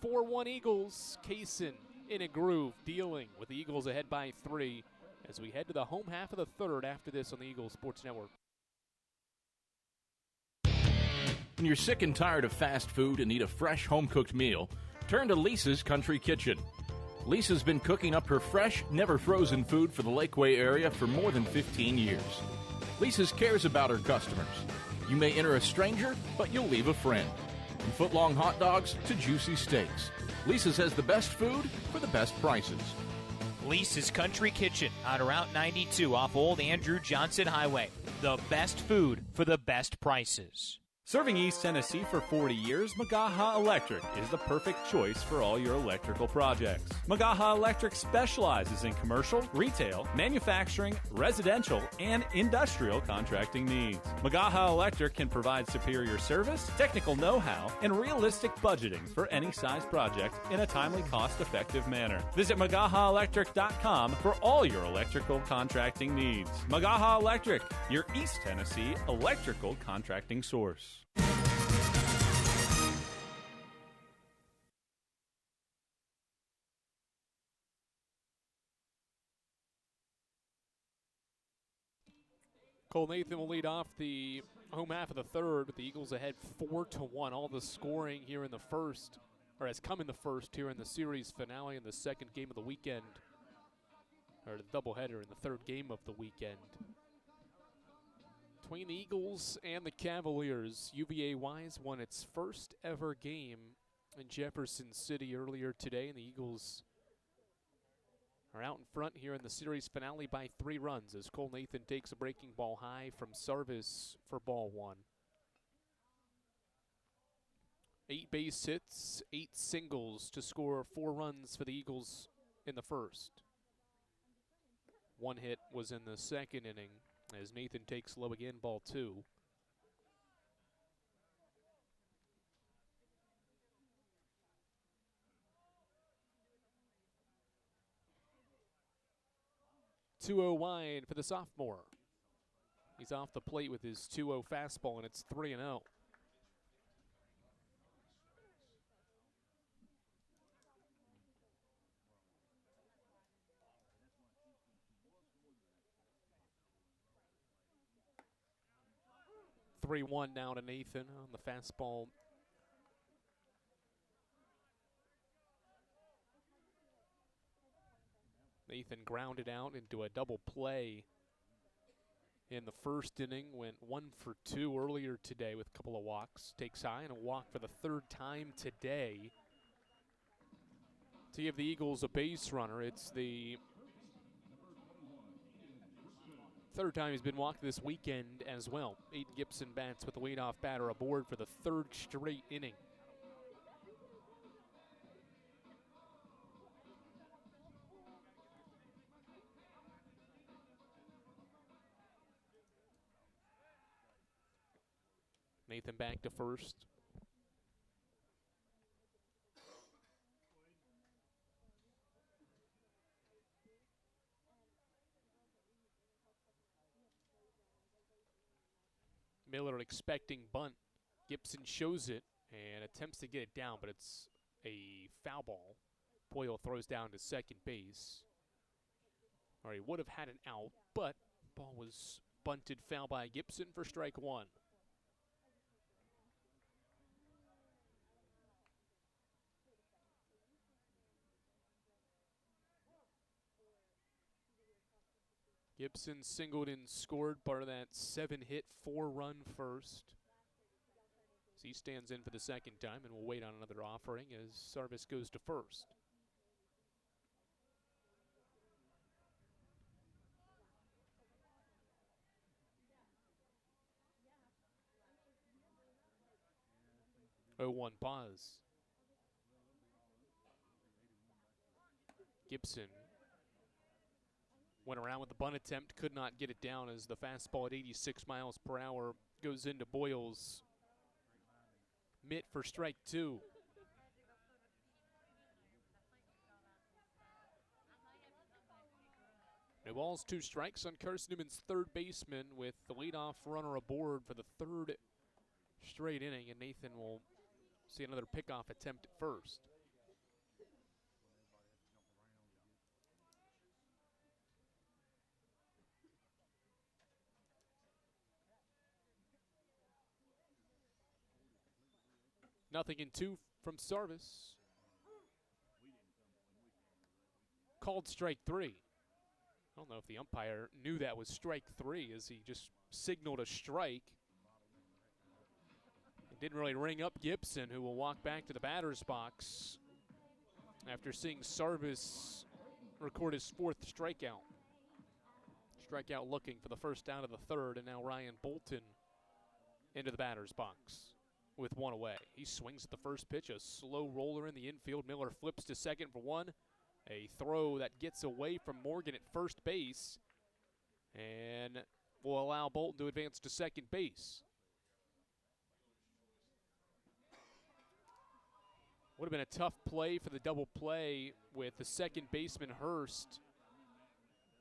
4-1 Eagles. Kaysen in a groove, dealing with the Eagles ahead by 3 as we head to the home half of the third after this on the Eagles Sports Network. When you're sick and tired of fast food and need a fresh home-cooked meal, turn to Lisa's Country Kitchen. Lisa's been cooking up her fresh, never-frozen food for the Lakeway area for more than 15 years. Lisa's cares about her customers. You may enter a stranger, but you'll leave a friend. From foot-long hot dogs to juicy steaks, Lisa's has the best food for the best prices. Lisa's Country Kitchen on Route 92 off Old Andrew Johnson Highway. The best food for the best prices. Serving East Tennessee for 40 years, Magaha Electric is the perfect choice for all your electrical projects. Magaha Electric specializes in commercial, retail, manufacturing, residential, and industrial contracting needs. Magaha Electric can provide superior service, technical know-how, and realistic budgeting for any size project in a timely, cost-effective manner. Visit MagahaElectric.com for all your electrical contracting needs. Magaha Electric, your East Tennessee electrical contracting source. Cole Nathan will lead off the home half of the third, with the Eagles ahead 4-1. All the scoring here in the first, or has come in the first here in the series finale in the second game of the weekend, or the doubleheader in the third game of the weekend. Between the Eagles and the Cavaliers, UVA Wise won its first ever game in Jefferson City earlier today, and the Eagles are out in front here in the series finale by 3 runs as Cole Nathan takes a breaking ball high from Sarvis for ball 1. 8 base hits, 8 singles to score 4 runs for the Eagles in the first. 1 hit was in the second inning as Nathan takes low again, ball 2. .2-0 wide for the sophomore. He's off the plate with his 2-0 fastball, and it's 3-0. .3-1 now to Nathan on the fastball. Nathan grounded out into a double play in the first inning, went 1 for 2 earlier today with a couple of walks. Takes high and a walk for the 3rd time today to give the Eagles a base runner. It's the 3rd time he's been walked this weekend as well. Aiden Gibson bats with the leadoff batter aboard for the 3rd straight inning. Nathan back to first. Miller expecting bunt. Gibson shows it and attempts to get it down, but it's a foul ball. Boyle throws down to second base. Or he would have had an out, but ball was bunted foul by Gibson for strike 1. Gibson singled and scored, part of that 7-hit, 4-run first. So he stands in for the second time, and we'll wait on another offering as Sarvis goes to first. 0-1 pause. Gibson went around with the bunt attempt, could not get it down as the fastball at 86 miles per hour goes into Boyle's mitt for strike 2. No balls, 2 strikes on Carson-Newman's third baseman with the leadoff runner aboard for the third straight inning, and Nathan will see another pickoff attempt at first. Nothing in 2 from Sarvis. Called strike 3. I don't know if the umpire knew that was strike 3 as he just signaled a strike. It didn't really ring up Gibson, who will walk back to the batter's box after seeing Sarvis record his 4th strikeout. Strikeout looking for the first out of the third, and now Ryan Bolton into the batter's box with 1 away. He swings at the first pitch, a slow roller in the infield. Miller flips to second for 1. A throw that gets away from Morgan at first base and will allow Bolton to advance to second base. Would have been a tough play for the double play with the second baseman Hurst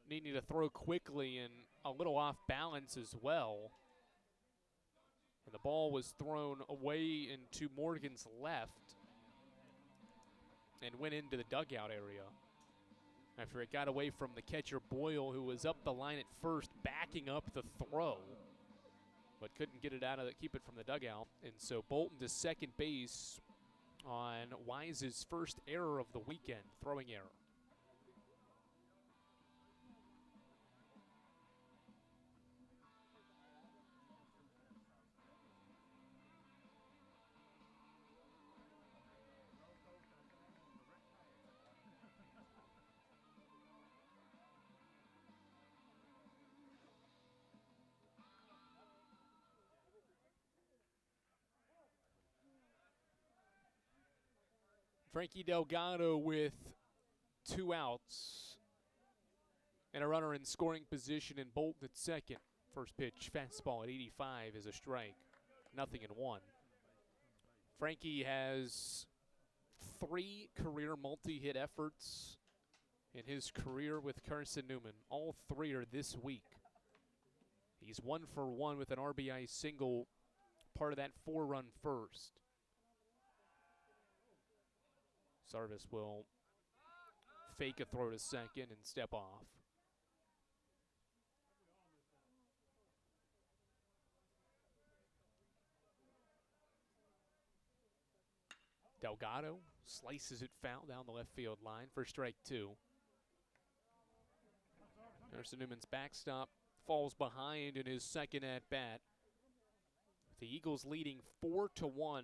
needing to throw quickly and a little off balance as well. And the ball was thrown away into Morgan's left and went into the dugout area after it got away from the catcher Boyle, who was up the line at first, backing up the throw, but couldn't get it out of the, keep it from the dugout. And so Bolton to second base on Wise's first error of the weekend, throwing error. Frankie Delgado with 2 outs and a runner in scoring position, and Bolton at second. First pitch, fastball at 85 is a strike. 0-1. Frankie has 3 career multi-hit efforts in his career with Carson-Newman. All 3 are this week. He's 1 for 1 with an RBI single, part of that 4-run first. Sarvis will fake a throw to second and step off. Delgado slices it foul down the left field line for strike 2. Carson-Newman's backstop falls behind in his second at-bat. The Eagles leading 4-1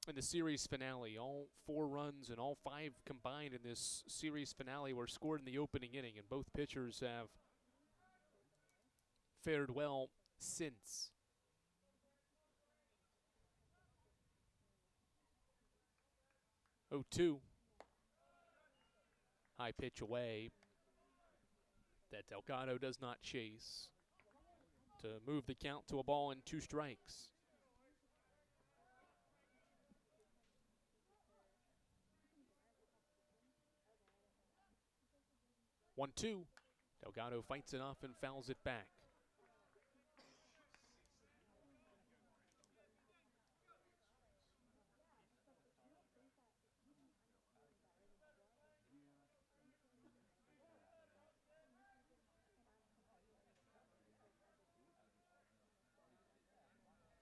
in the series finale. All 4 runs and all 5 combined in this series finale were scored in the opening inning, and both pitchers have fared well since. Oh, 2. High pitch away that Delgado does not chase to move the count to a ball and 2 strikes. One-two. Delgado fights it off and fouls it back.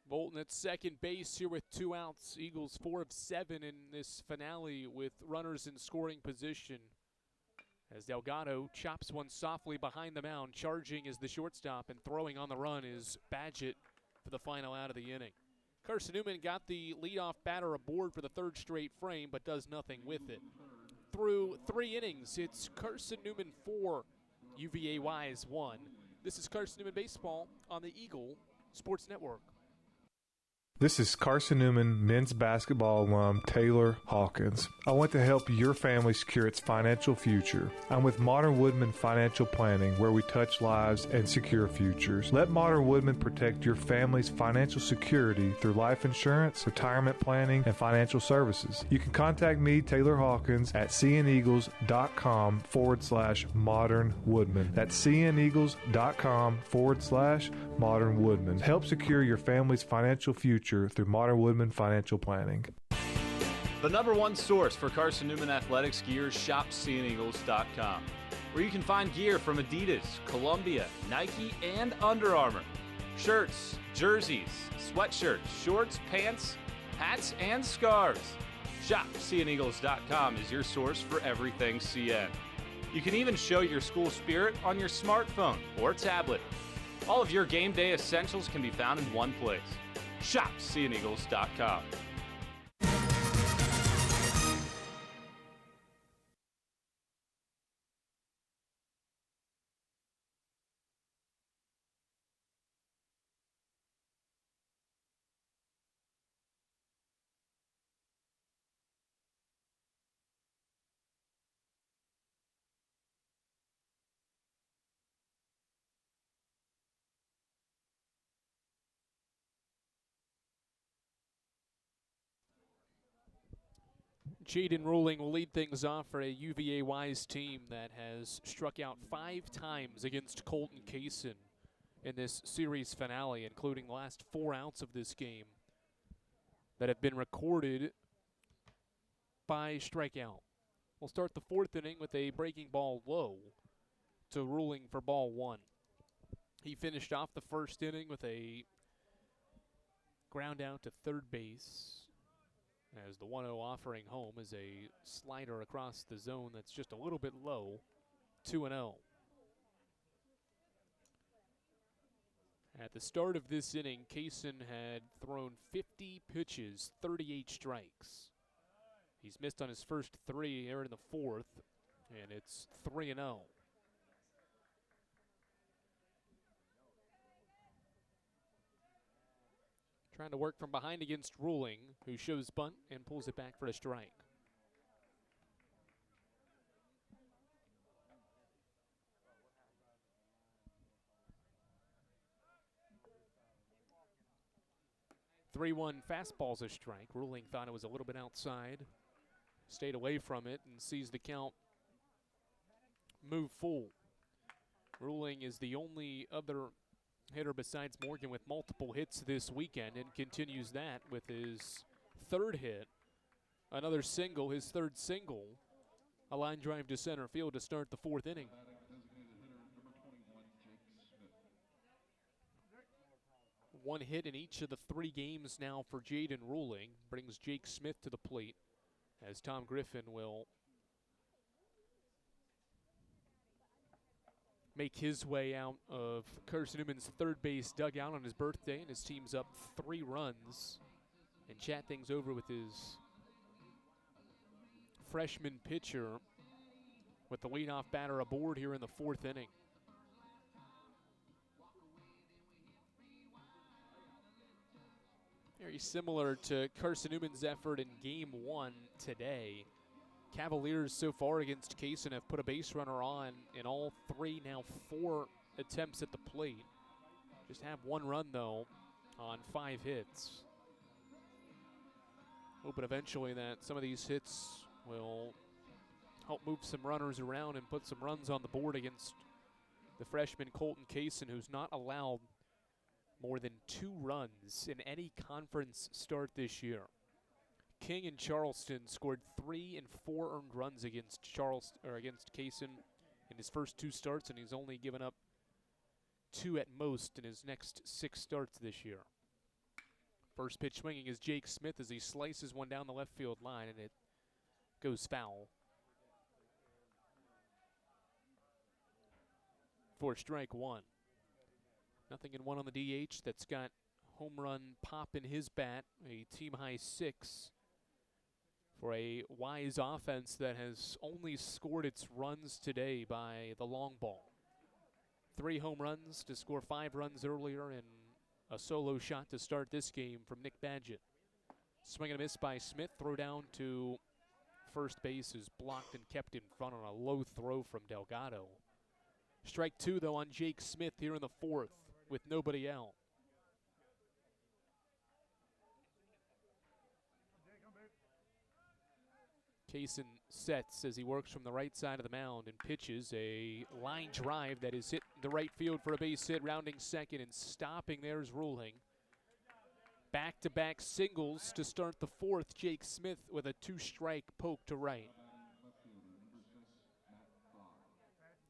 Bolton at second base here with 2 outs. Eagles 4 of 7 in this finale with runners in scoring position, as Delgado chops one softly behind the mound. Charging is the shortstop, and throwing on the run is Badgett for the final out of the inning. Carson-Newman got the leadoff batter aboard for the 3rd straight frame, but does nothing with it. Through 3 innings, it's Carson-Newman 4, UVA Wise 1. This is Carson-Newman Baseball on the Eagle Sports Network. This is Carson-Newman men's basketball alum Taylor Hawkins. I want to help your family secure its financial future. I'm with Modern Woodman Financial Planning, where we touch lives and secure futures. Let Modern Woodman protect your family's financial security through life insurance, retirement planning, and financial services. You can contact me, Taylor Hawkins, at cneagles.com/Modern Woodman. That's cneagles.com/Modern Woodman. Help secure your family's financial future through Modern Woodman Financial Planning. The number one source for Carson-Newman athletics gear is shopseeandeagles.com, where you can find gear from Adidas, Columbia, Nike, and Under Armour. Shirts, jerseys, sweatshirts, shorts, pants, hats, and scarves. Shopseeandeagles.com is your source for everything CN. You can even show your school spirit on your smartphone or tablet. All of your game day essentials can be found in one place. ShopSeeAndEagles.com. Jaden Ruling will lead things off for a UVA Wise team that has struck out 5 times against Colton Kaysen in this series finale, including the last 4 outs of this game that have been recorded by strikeout. We'll start the 4th inning with a breaking ball low to Ruling for ball 1. He finished off the 1st inning with a ground out to third base, as the 1-0 offering home is a slider across the zone that's just a little bit low, 2-0. At the start of this inning, Kaysen had thrown 50 pitches, 38 strikes. He's missed on his first 3 here in the 4th, and it's 3-0. Trying to work from behind against Ruling, who shows bunt and pulls it back for a strike. (3-1) fastball's a strike. Ruling thought it was a little bit outside, stayed away from it, and sees the count move full. Ruling is the only other hitter besides Morgan with multiple hits this weekend, and continues that with his 3rd hit. Another single, his 3rd single, a line drive to center field to start the 4th inning. One hit in each of the 3 games now for Jaden Ruling brings Jake Smith to the plate, as Tom Griffin will make his way out of Carson-Newman's third base dugout on his birthday, and his team's up 3 runs, and chat things over with his freshman pitcher with the leadoff batter aboard here in the 4th inning. Very similar to Carson-Newman's effort in Game 1 today. Cavaliers so far against Kaysen have put a base runner on in all 3, now 4 attempts at the plate. Just have 1 run, though, on 5 hits. Hoping eventually that some of these hits will help move some runners around and put some runs on the board against the freshman Colton Kaysen, who's not allowed more than 2 runs in any conference start this year. King and Charleston scored 3 and 4 earned runs against against Kaysen in his first 2 starts, and he's only given up 2 at most in his next 6 starts this year. First pitch swinging is Jake Smith as he slices one down the left field line, and it goes foul for strike 1. 0-1 on the DH. That's got home run pop in his bat, a team high 6 for a Wise offense that has only scored its runs today by the long ball. 3 home runs to score 5 runs earlier, and A solo shot to start this game from Nick Badgett. Swing and a miss by Smith. Throw down to first base is blocked and kept in front on a low throw from Delgado. Strike two, though, on Jake Smith here in the fourth with nobody out. Carson sets as he works from the right side of the mound and pitches a line drive that is hit the right field for a base hit, rounding second and stopping there is Ruling. Back-to-back singles to start the fourth. Jake Smith with a two-strike poke to right.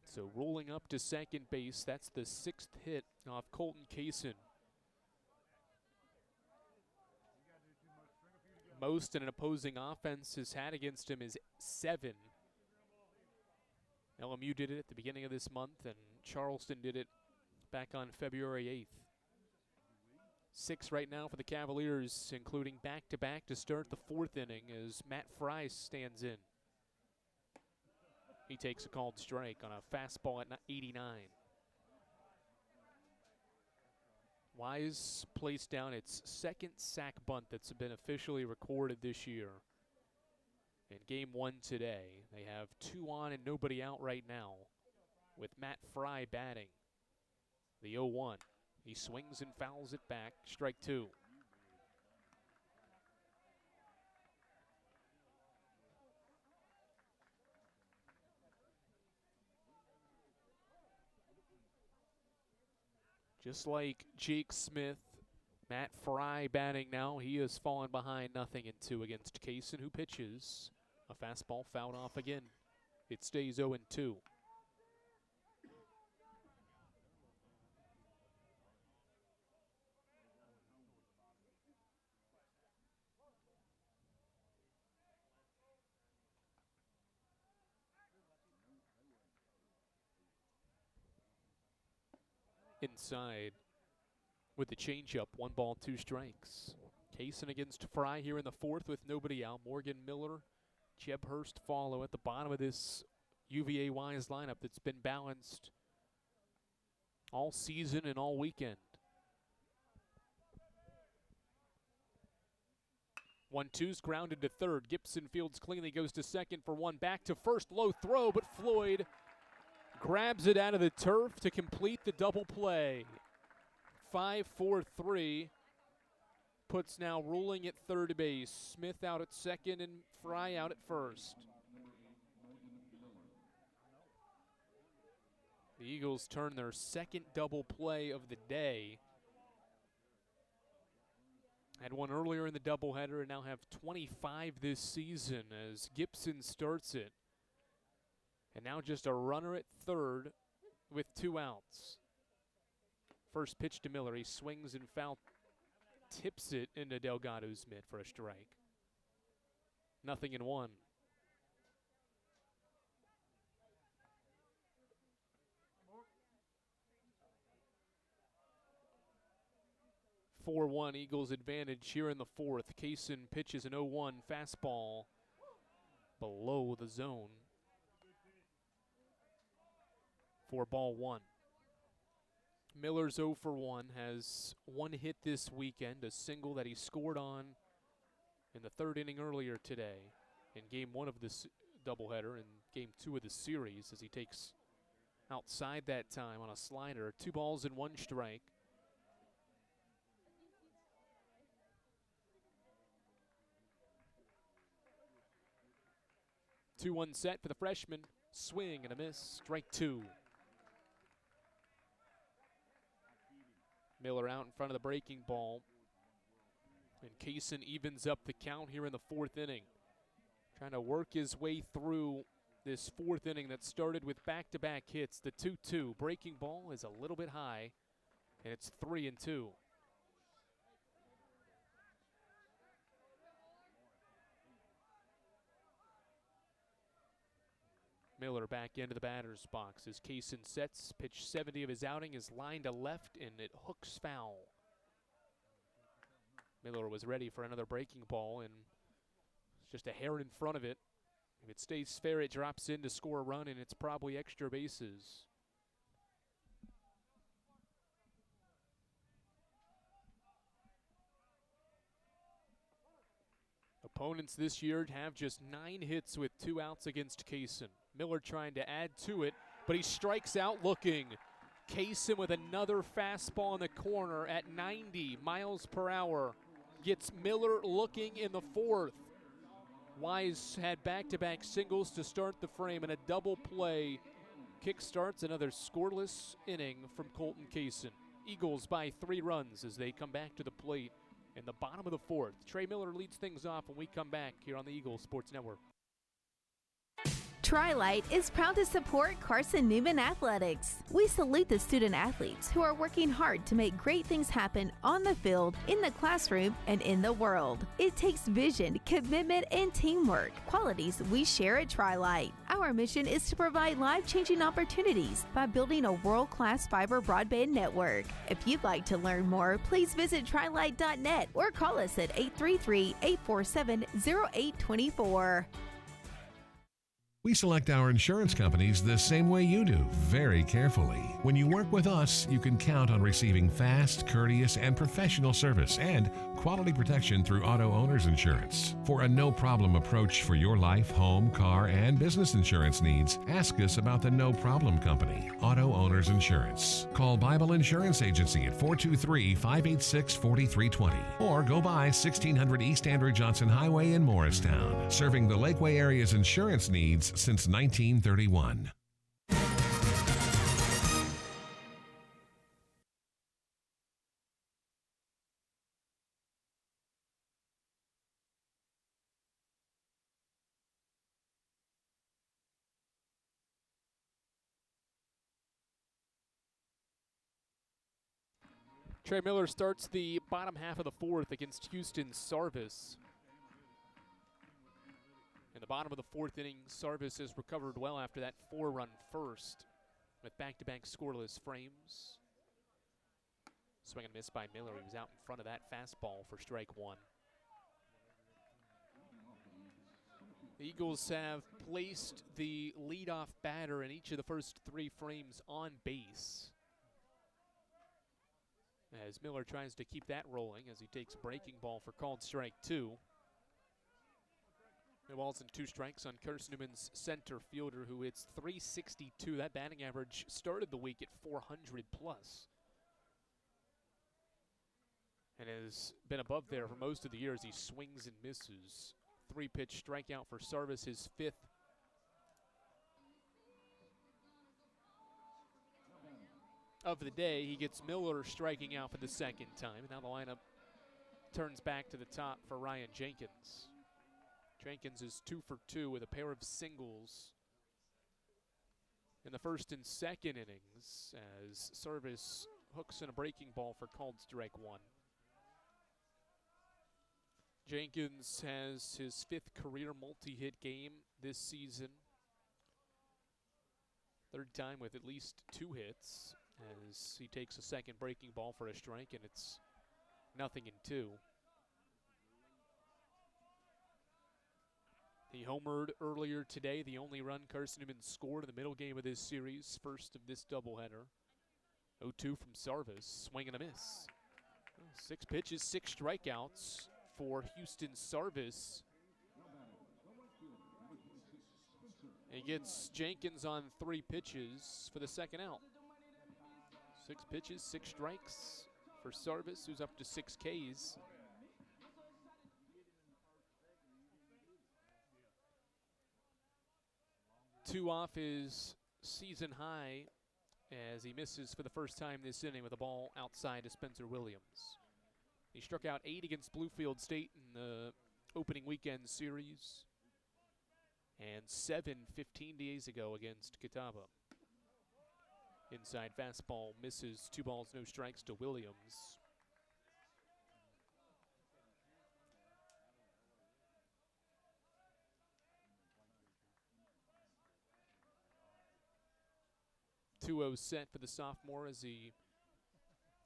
So rolling up to second base. That's the sixth hit off Colton Carson. Most an opposing offense has had against him is 7. LMU did it at the beginning of this month, and Charleston did it back on February 8th. 6 right now for the Cavaliers, including back-to-back to start the fourth inning as Matt Fry stands in. He takes a called strike on a fastball at 89. Wise placed down its second sack bunt that's been officially recorded this year. In game 1 today, they have 2 on and nobody out right now with Matt Fry batting. The 0-1. He swings and fouls it back. Strike 2. Just like Jake Smith, Matt Fry batting now. He has fallen behind 0-2 against Carson, who pitches. A fastball fouled off again. It stays 0-2. Inside with the changeup, 1 ball, 2 strikes. Carson against Fry here in the fourth with nobody out. Morgan Miller, Jeb Hurst follow at the bottom of this UVA Wise lineup that's been balanced all season and all weekend. 1-2's grounded to third. Gibson fields cleanly, goes to second for 1. Back to first, low throw, but Floyd grabs it out of the turf to complete the double play. 5-4-3 puts now Ruling at third base. Smith out at second and Fry out at first. The Eagles turn their second double play of the day. Had one earlier in the doubleheader and now have 25 this season as Gibson starts it. And now just a runner at third with 2 outs. First pitch to Miller. He swings and foul, tips it into Delgado's mitt for a strike. 0-1. (4-1) Eagles advantage here in the fourth. Carson pitches an 0-1 fastball below the zone. For ball 1. Miller's 0 for 1, has 1 hit this weekend, a single that he scored on in the third inning earlier today in game 1 of this doubleheader and game 2 of the series as he takes outside that time on a slider. 2 balls and 1 strike. Two-one set for the freshman. Swing and a miss. Strike 2. Miller out in front of the breaking ball. And Carson evens up the count here in the fourth inning. Trying to work his way through this fourth inning that started with back-to-back hits. The 2-2 breaking ball is a little bit high, and it's 3-2. Miller back into the batter's box as Carson sets. Pitch 70 of his outing is lined to left, and it hooks foul. Miller was ready for another breaking ball, and it's just a hair in front of it. If it stays fair, it drops in to score a run, and it's probably extra bases. Opponents this year have just 9 hits with 2 outs against Kaysen. Miller trying to add to it, but he strikes out looking. Kaysen with another fastball in the corner at 90 miles per hour. Gets Miller looking in the 4th. Wise had back-to-back singles to start the frame, and a double play kickstarts another scoreless inning from Colton Kaysen. Eagles by 3 runs as they come back to the plate in the bottom of the 4th. Trey Miller leads things off when we come back here on the Eagles Sports Network. Tri-Light is proud to support Carson-Newman Athletics. We salute the student athletes who are working hard to make great things happen on the field, in the classroom, and in the world. It takes vision, commitment, and teamwork, qualities we share at Tri-Light. Our mission is to provide life-changing opportunities by building a world-class fiber broadband network. If you'd like to learn more, please visit trilight.net or call us at 833-847-0824. We select our insurance companies the same way you do, very carefully. When you work with us, you can count on receiving fast, courteous, and professional service and quality protection through Auto Owners Insurance. For a no-problem approach for your life, home, car, and business insurance needs, ask us about the No Problem Company, Auto Owners Insurance. Call Bible Insurance Agency at 423-586-4320 or go by 1600 East Andrew Johnson Highway in Morristown, serving the Lakeway area's insurance needs since 1931. Trey Miller starts the bottom half of the 4th against Houston Sarvis. In the bottom of the 4th inning, Sarvis has recovered well after that 4-run first with back-to-back scoreless frames. Swing and miss by Miller. He was out in front of that fastball for strike 1. The Eagles have placed the leadoff batter in each of the first 3 frames on base, as Miller tries to keep that rolling as he takes a breaking ball for called strike 2. No balls and 2 strikes on Carson-Newman's center fielder, who hits .362. That batting average started the week at 400 plus, and has been above there for most of the year as he swings and misses. 3-pitch strikeout for Sarvis, his 5th. Of the day. He gets Miller striking out for the 2nd time. Now the lineup turns back to the top for Ryan Jenkins. Jenkins is 2 for 2 with a pair of singles in the 1st and 2nd innings as Sarvis hooks in a breaking ball for called strike 1. Jenkins has his 5th career multi-hit game this season. 3rd time with at least 2 hits as he takes a 2nd breaking ball for a strike, and it's 0-2. He homered earlier today, the only run Carson-Newman scored in the middle game of this series, first of this doubleheader. 0-2 from Sarvis, swing and a miss. 6 pitches, 6 strikeouts for Houston Sarvis. He gets Jenkins on 3 pitches for the 2nd out. 6 pitches, 6 strikes for Sarvis, who's up to 6 Ks. Two off his season high as he misses for the first time this inning with a ball outside to Spencer Williams. He struck out 8 against Bluefield State in the opening weekend series, and 7 15 days ago against Catawba. Inside fastball misses, 2 balls, no strikes to Williams. .20 set for the sophomore as he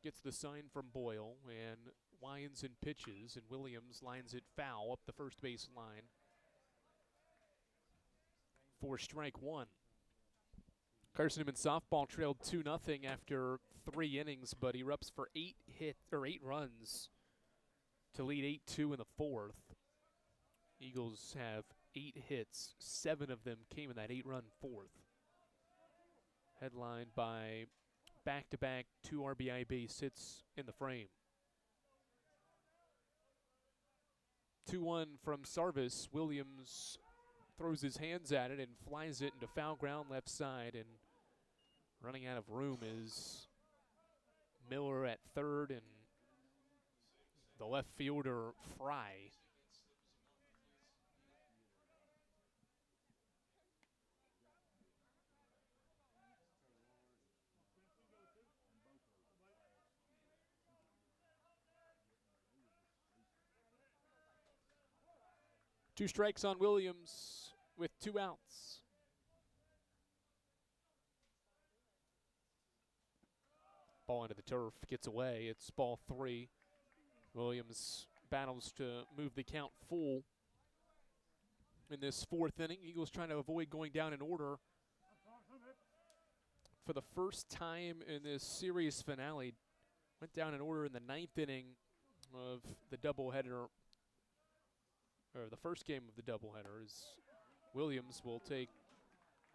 gets the sign from Boyle and winds and pitches, and Williams lines it foul up the first base line for strike 1. Carson-Newman softball trailed 2-0 after 3 innings, but erupts for 8 runs to lead 8-2 in the 4th. Eagles have 8 hits. 7 of them came in that 8-run fourth. Headlined by back-to-back 2 RBI base hits in the frame. 2-1 from Sarvis. Williams throws his hands at it and flies it into foul ground left side. And running out of room is Miller at third and the left fielder Fry. Two strikes on Williams with 2 outs. Ball into the turf, gets away. It's ball 3. Williams battles to move the count full in this 4th inning. Eagles trying to avoid going down in order. For the first time in this series finale, went down in order in the 9th inning of the doubleheader, or the first game of the doubleheader, as Williams will take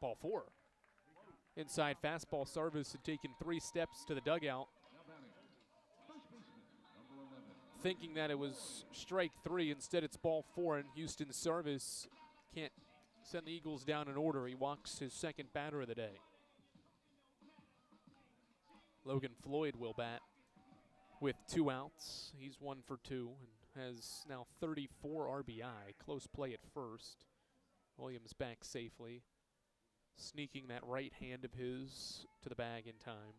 ball 4. Inside fastball. Sarvis had taken 3 steps to the dugout, thinking that it was strike 3. Instead, it's ball 4, and Houston Sarvis can't send the Eagles down in order. He walks his second batter of the day. Logan Floyd will bat with 2 outs. He's 1 for 2 and has now 34 RBI. Close play at first. Williams back safely, sneaking that right hand of his to the bag in time.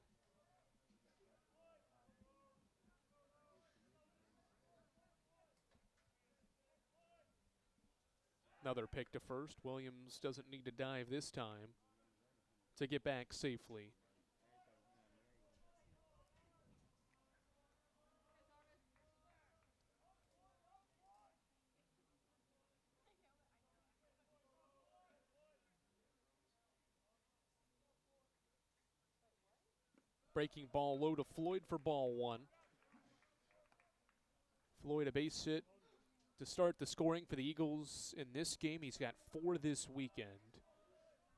Another pick to first. Williams doesn't need to dive this time to get back safely. Breaking ball low to Floyd for ball 1. Floyd a base hit to start the scoring for the Eagles in this game. He's got 4 this weekend.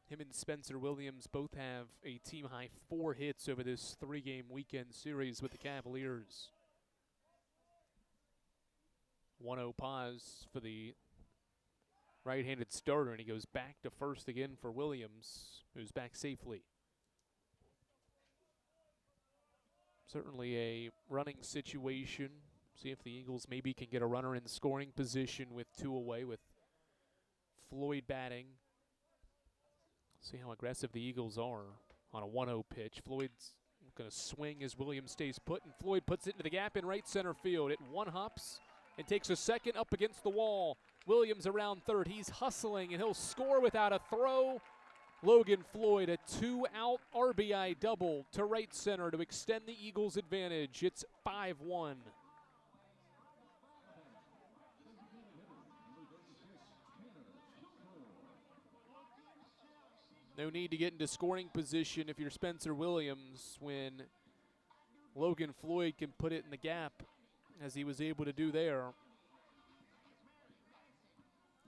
Him and Spencer Williams both have a team-high 4 hits over this 3-game weekend series with the Cavaliers. 1-0 pause for the right-handed starter, and he goes back to first again for Williams, who's back safely. Certainly a running situation. See if the Eagles maybe can get a runner in scoring position with 2 away, with Floyd batting. See how aggressive the Eagles are on a 1-0 pitch. Floyd's going to swing as Williams stays put, and Floyd puts it into the gap in right center field. It one hops and takes a second up against the wall. Williams around third. He's hustling, and he'll score without a throw. Logan Floyd, a 2-out RBI double to right center to extend the Eagles' advantage. It's 5-1. No need to get into scoring position if you're Spencer Williams when Logan Floyd can put it in the gap, as he was able to do there.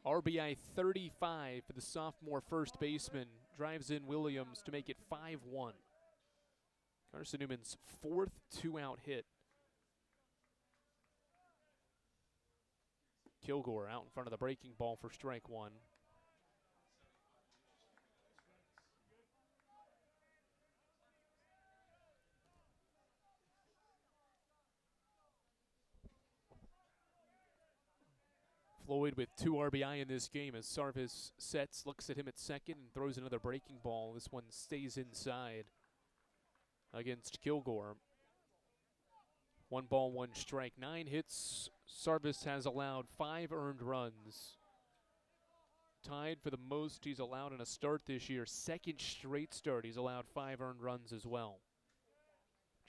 RBI 35 for the sophomore first baseman. Drives in Williams to make it 5-1. Carson-Newman's 4th 2-out hit. Kilgore out in front of the breaking ball for strike 1. Floyd with 2 RBI in this game as Sarvis sets, looks at him at second, and throws another breaking ball. This one stays inside against Kilgore. 1 ball, 1 strike. 9 hits. Sarvis has allowed 5 earned runs. Tied for the most he's allowed in a start this year. 2nd straight start he's allowed 5 earned runs as well.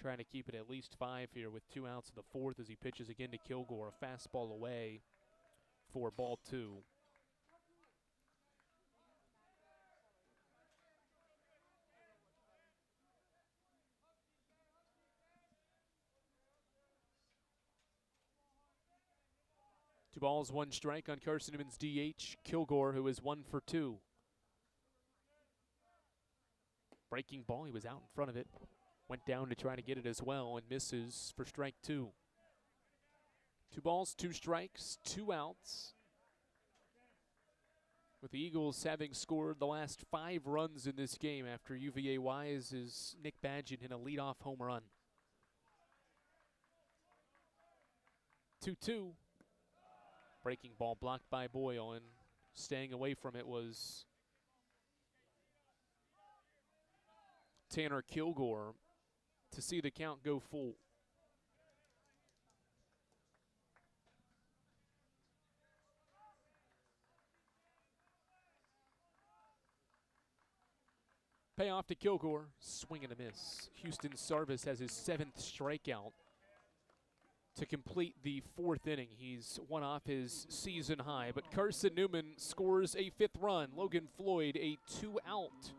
Trying to keep it at least 5 here with 2 outs in the 4th as he pitches again to Kilgore. A fastball away for ball 2. 2 balls, 1 strike on Carson-Newman's DH, Kilgore, who is 1 for 2. Breaking ball, he was out in front of it. Went down to try to get it as well and misses for strike 2. 2 balls, 2 strikes, 2 outs. With the Eagles having scored the last 5 runs in this game after UVA Wise's Nick Badgett hit a leadoff home run. 2-2. Breaking ball blocked by Boyle, and staying away from it was Tanner Kilgore to see the count go full. Payoff to Kilgore, swing and a miss. Houston Sarvis has his 7th strikeout to complete the 4th inning. He's one off his season high, but Carson-Newman scores a 5th run. Logan Floyd, a 2-out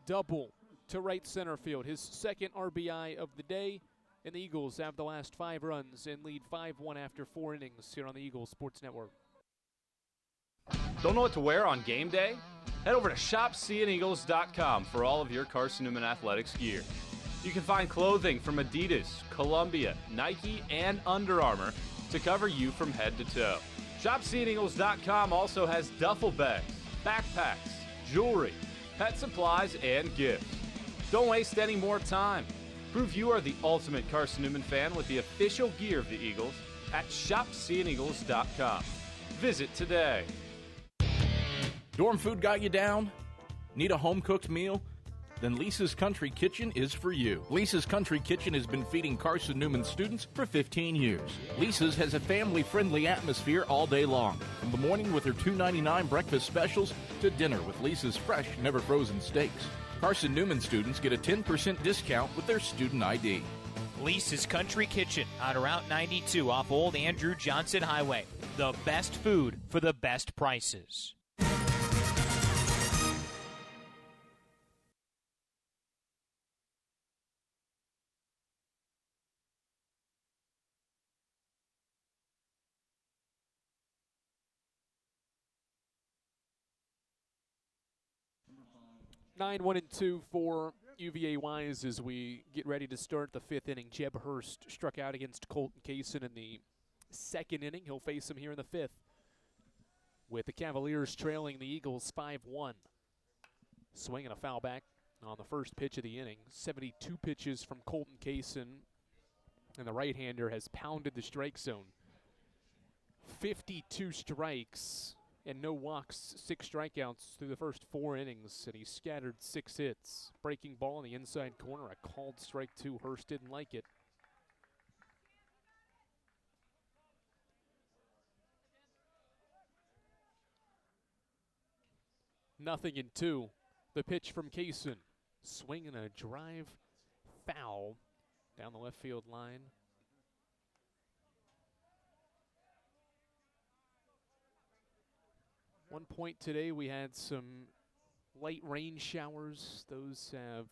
double to right center field, his 2nd RBI of the day, and the Eagles have the last 5 runs and lead 5-1 after 4 innings here on the Eagles Sports Network. Don't know what to wear on game day? Head over to shopseeandeagles.com for all of your Carson-Newman athletics gear. You can find clothing from Adidas, Columbia, Nike, and Under Armour to cover you from head to toe. ShopSeeingEagles.com also has duffel bags, backpacks, jewelry, pet supplies, and gifts. Don't waste any more time. Prove you are the ultimate Carson-Newman fan with the official gear of the Eagles at ShopSeeingEagles.com. Visit today. Dorm food got you down? Need a home-cooked meal? Then Lisa's Country Kitchen is for you. Lisa's Country Kitchen has been feeding Carson-Newman students for 15 years. Lisa's has a family-friendly atmosphere all day long, from the morning with her $2.99 breakfast specials to dinner with Lisa's fresh, never-frozen steaks. Carson-Newman students get a 10% discount with their student ID. Lisa's Country Kitchen on Route 92 off Old Andrew Johnson Highway. The best food for the best prices. 9-1-2 for UVA Wise as we get ready to start the 5th inning. Jeb Hurst struck out against Colton Kaysen in the 2nd inning. He'll face him here in the 5th, with the Cavaliers trailing the Eagles 5-1. Swing and a foul back on the first pitch of the inning. 72 pitches from Colton Kaysen, and the right-hander has pounded the strike zone. 52 strikes and no walks, 6 strikeouts through the first 4 innings, and he scattered 6 hits. Breaking ball in the inside corner, a called strike 2. Hurst didn't like it. Nothing in 2. The pitch from Kaysen. Swing and a drive foul down the left field line. One point today we had some light rain showers. Those have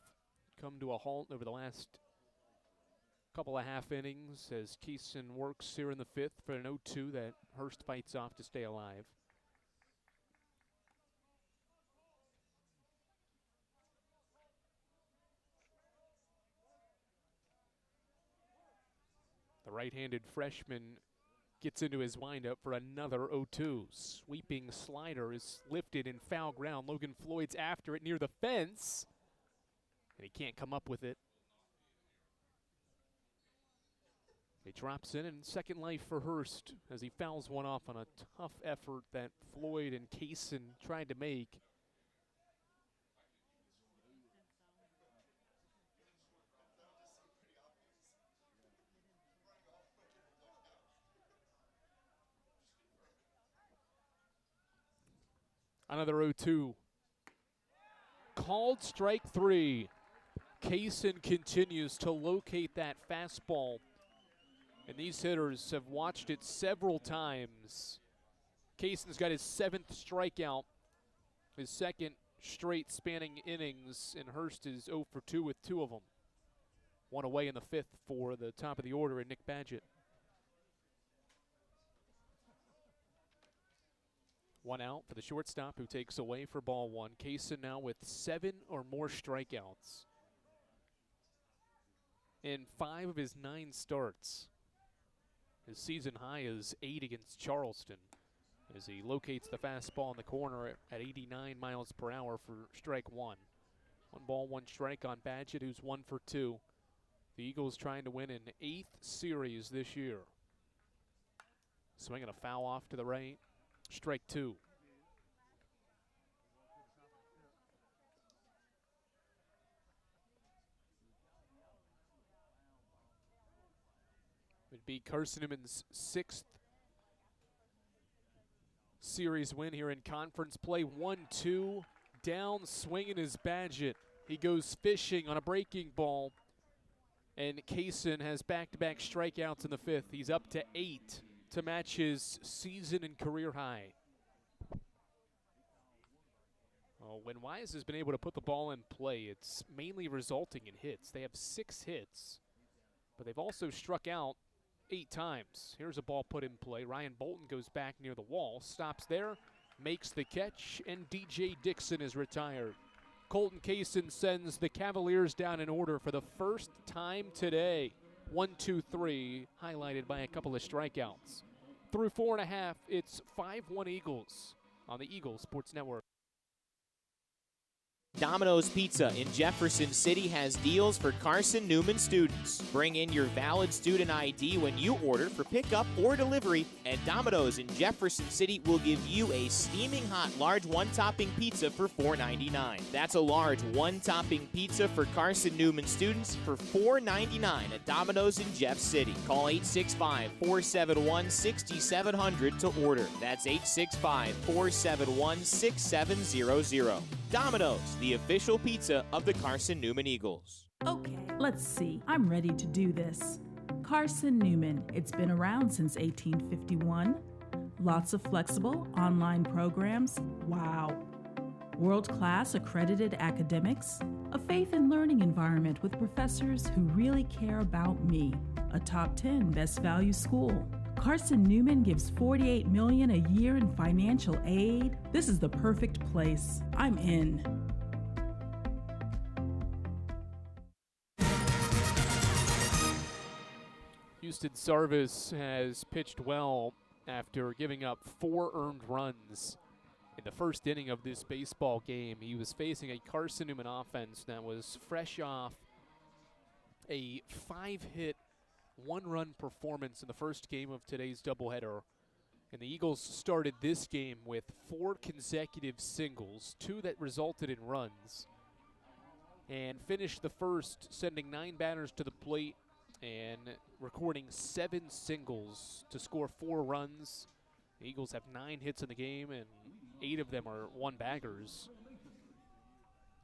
come to a halt over the last couple of half innings as Kaysen works here in the 5th for an 0-2 that Hurst fights off to stay alive. The right-handed freshman gets into his windup for another 0-2. Sweeping slider is lifted in foul ground. Logan Floyd's after it near the fence, and he can't come up with it. He drops in, and second life for Hurst as he fouls one off on a tough effort that Floyd and Kaysen tried to make. Another 0-2. Called strike 3. Kaysen continues to locate that fastball. And these hitters have watched it several times. Kaysen's got his 7th strikeout, his 2nd straight spanning innings, and Hurst is 0 for 2 with 2 of them. One away in the 5th for the top of the order and Nick Badgett. One out for the shortstop who takes away for ball one. Kaysen now with 7 or more strikeouts in 5 of his 9 starts. His season high is 8 against Charleston as he locates the fastball in the corner at 89 miles per hour for strike 1. 1 ball, 1 strike on Badgett, who's 1 for 2. The Eagles trying to win an 8th series this year. Swinging a foul off to the right. Strike 2. Would be Carson-Newman's 6th series win here in conference play. 1-2. Down swinging is Badgett. He goes fishing on a breaking ball. And Kaysen has back-to-back strikeouts in the 5th. He's up to 8 to match his season and career high. Well, when Wise has been able to put the ball in play, it's mainly resulting in hits. They have 6 hits, but they've also struck out 8 times. Here's a ball put in play. Ryan Bolton goes back near the wall, stops there, makes the catch, and DJ Dixon is retired. Colton Kaysen sends the Cavaliers down in order for the first time today. 1-2-3, highlighted by a couple of strikeouts. Through 4.5, it's 5-1 Eagles on the Eagles Sports Network. Domino's Pizza in Jefferson City has deals for Carson-Newman students. Bring in your valid student ID when you order for pickup or delivery, and Domino's in Jefferson City will give you a steaming hot large one-topping pizza for $4.99. That's a large one-topping pizza for Carson-Newman students for $4.99 at Domino's in Jeff City. Call 865-471-6700 to order. That's 865-471-6700. Domino's, the official pizza of the Carson-Newman Eagles. Okay, let's see. I'm ready to do this. Carson-Newman. It's been around since 1851. Lots of flexible online programs. Wow. World-class accredited academics. A faith and learning environment with professors who really care about me. A top 10 best value school. Carson-Newman gives $48 million a year in financial aid. This is the perfect place. I'm in. Houston Sarvis has pitched well after giving up 4 earned runs in the first inning of this baseball game. He was facing a Carson-Newman offense that was fresh off a 5-hit, 1-run performance in the first game of today's doubleheader. And the Eagles started this game with 4 consecutive singles, 2 that resulted in runs, and finished the first sending 9 batters to the plate and recording 7 singles to score 4 runs. The Eagles have 9 hits in the game, and 8 of them are one-baggers.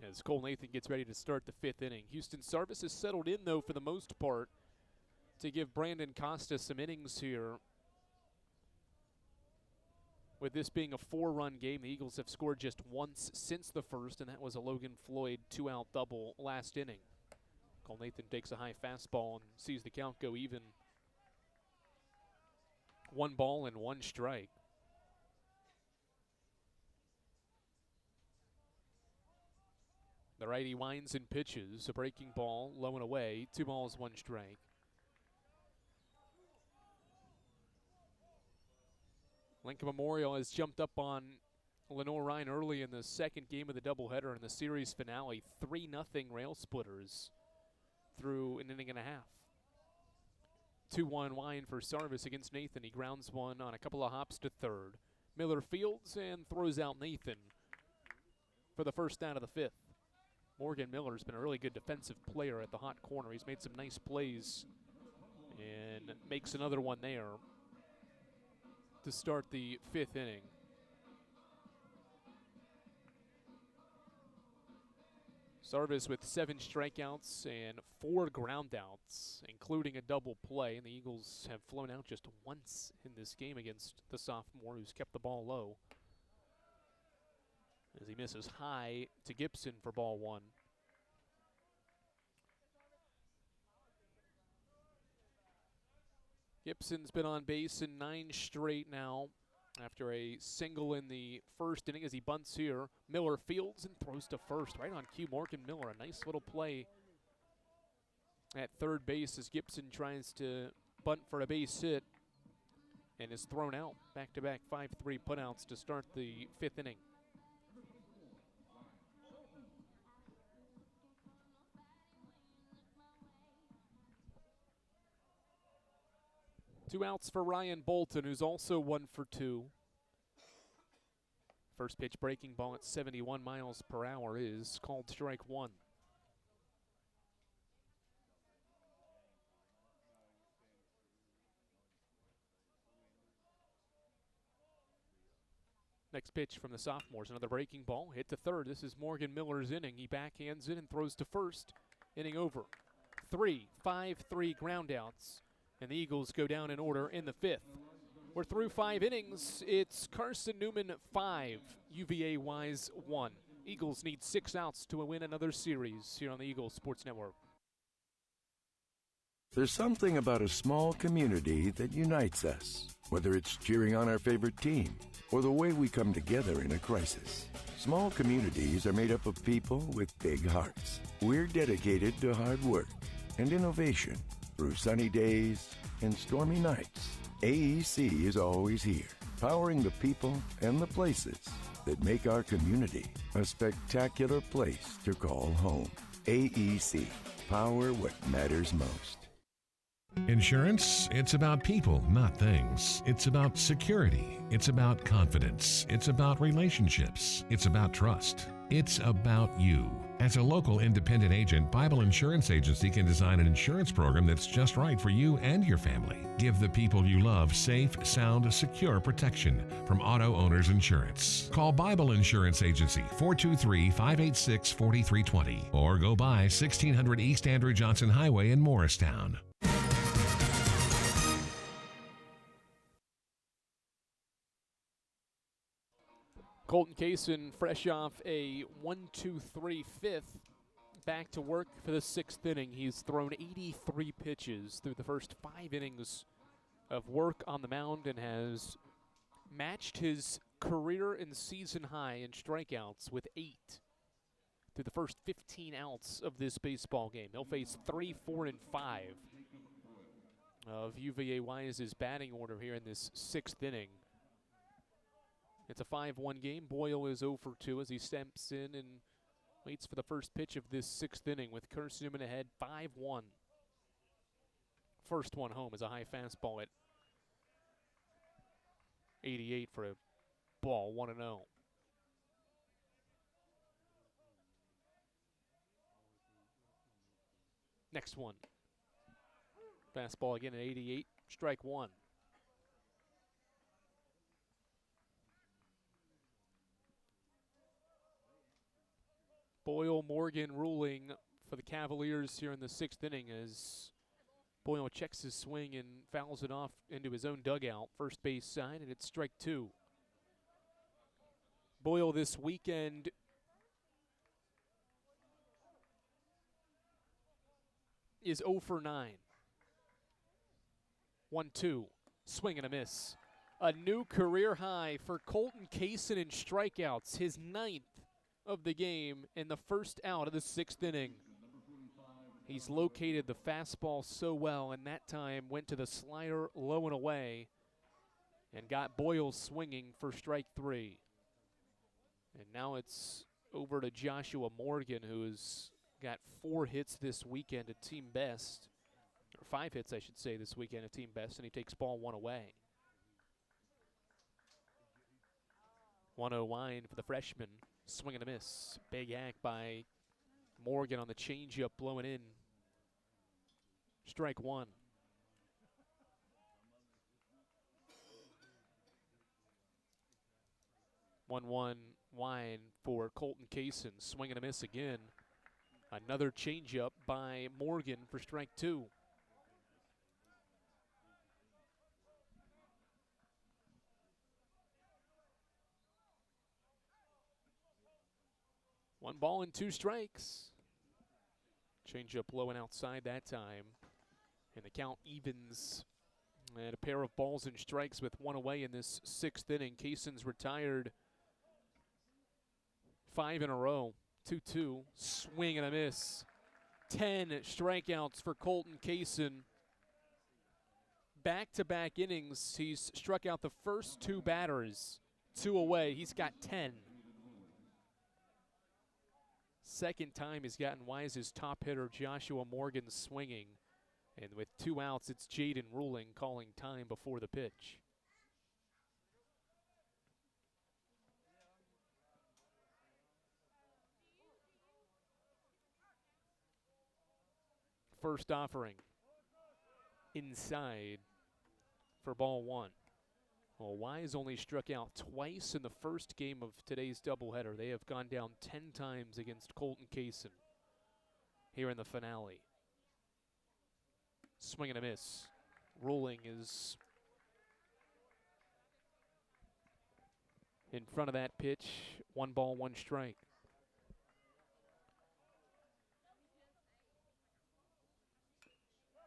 As Cole Nathan gets ready to start the 5th inning. Houston Sarvis has settled in, though, for the most part, to give Brandon Costa some innings here. With this being a 4-run game, the Eagles have scored just once since the first, and that was a Logan Floyd 2-out double last inning. Cole Nathan takes a high fastball and sees the count go even. 1 ball and 1 strike. The righty winds and pitches, a breaking ball, low and away, 2 balls, 1 strike. Lincoln Memorial has jumped up on Lenore Ryan early in the second game of the doubleheader in the series finale. 3-0 rail splitters through an inning and a half. 2-1 wind for Sarvis against Nathan. He grounds one on a couple of hops to third. Miller fields and throws out Nathan for the first out of the 5th. Morgan Miller's been a really good defensive player at the hot corner. He's made some nice plays and makes another one there to start the 5th inning. Sarvis with 7 strikeouts and 4 groundouts, including a double play. And the Eagles have flown out just once in this game against the sophomore, who's kept the ball low, as he misses high to Gibson for ball 1. Gibson's been on base in 9 straight now. After a single in the first inning as he bunts here, Miller fields and throws to first. Right on cue, Morgan Miller. A nice little play at third base as Gibson tries to bunt for a base hit and is thrown out. Back-to-back 5-3 putouts to start the fifth inning. Two outs for Ryan Bolton, who's also 1 for 2. First pitch breaking ball at 71 miles per hour is called strike one. Next pitch from the sophomores, another breaking ball, hit to third. This is Morgan Miller's inning. He backhands it and throws to first. Inning over. 5-3 groundouts, and the Eagles go down in order in the fifth. We're through 5 innings. It's Carson-Newman 5, UVA Wise 1. Eagles need 6 outs to win another series here on the Eagles Sports Network. There's something about a small community that unites us, whether it's cheering on our favorite team or the way we come together in a crisis. Small communities are made up of people with big hearts. We're dedicated to hard work and innovation through sunny days and stormy nights. AEC is always here, powering the people and the places that make our community a spectacular place to call home. AEC, power what matters most. Insurance, it's about people, not things. It's about security. It's about confidence. It's about relationships. It's about trust. It's about you. As a local independent agent, Bible Insurance Agency can design an insurance program that's just right for you and your family. Give the people you love safe, sound, secure protection from Auto Owners Insurance. Call Bible Insurance Agency 423-586-4320 or go by 1600 East Andrew Johnson Highway in Morristown. Colton Kaysen, fresh off a 1-2-3 fifth, back to work for the 6th inning. He's thrown 83 pitches through the first 5 innings of work on the mound and has matched his career and season high in strikeouts with 8 through the first 15 outs of this baseball game. He'll face 3, 4, and 5 of UVA Wise's batting order here in this 6th inning. It's a 5-1 game. Boyle is 0 for 2 as he steps in and waits for the first pitch of this 6th inning with Carson-Newman ahead 5-1. First one home is a high fastball at 88 for a ball, 1-0. Next one. Fastball again at 88, strike one. Boyle Morgan ruling for the Cavaliers here in the 6th inning as Boyle checks his swing and fouls it off into his own dugout, first base side, and it's strike 2. Boyle this weekend is 0 for 9. 1-2, swing and a miss. A new career high for Colton Kaysen in strikeouts, his 9th of the game in the first out of the 6th inning. He's located the fastball so well, and that time went to the slider low and away and got Boyle swinging for strike 3. And now it's over to Joshua Morgan, who's got 4 hits this weekend at team best, or 5 hits, I should say, this weekend at team best, and he takes ball 1 away. 1-0 line for the freshman. Swing and a miss. Big act by Morgan on the changeup, blowing in. Strike 1. 1-1 line for Colton Kaysen. Swing and a miss again. Another changeup by Morgan for strike 2. One ball and 2 strikes. Changeup low and outside that time. And the count evens And a pair of balls and strikes with one away in this 6th inning. Kayson's retired 5 in a row. 2-2, swing and a miss. 10 strikeouts for Colton Kayson. Back-to-back innings, he's struck out the first 2 batters. 2 away, he's got 10. Second time he's gotten Wise's top hitter, Joshua Morgan, swinging. And with 2 outs, it's Jaden Ruling calling time before the pitch. First offering inside for ball 1. Well, Wise only struck out twice in the first game of today's doubleheader. They have gone down 10 times against Colton Kayson here in the finale. Swing and a miss. Ruling is in front of that pitch. 1 ball, 1 strike.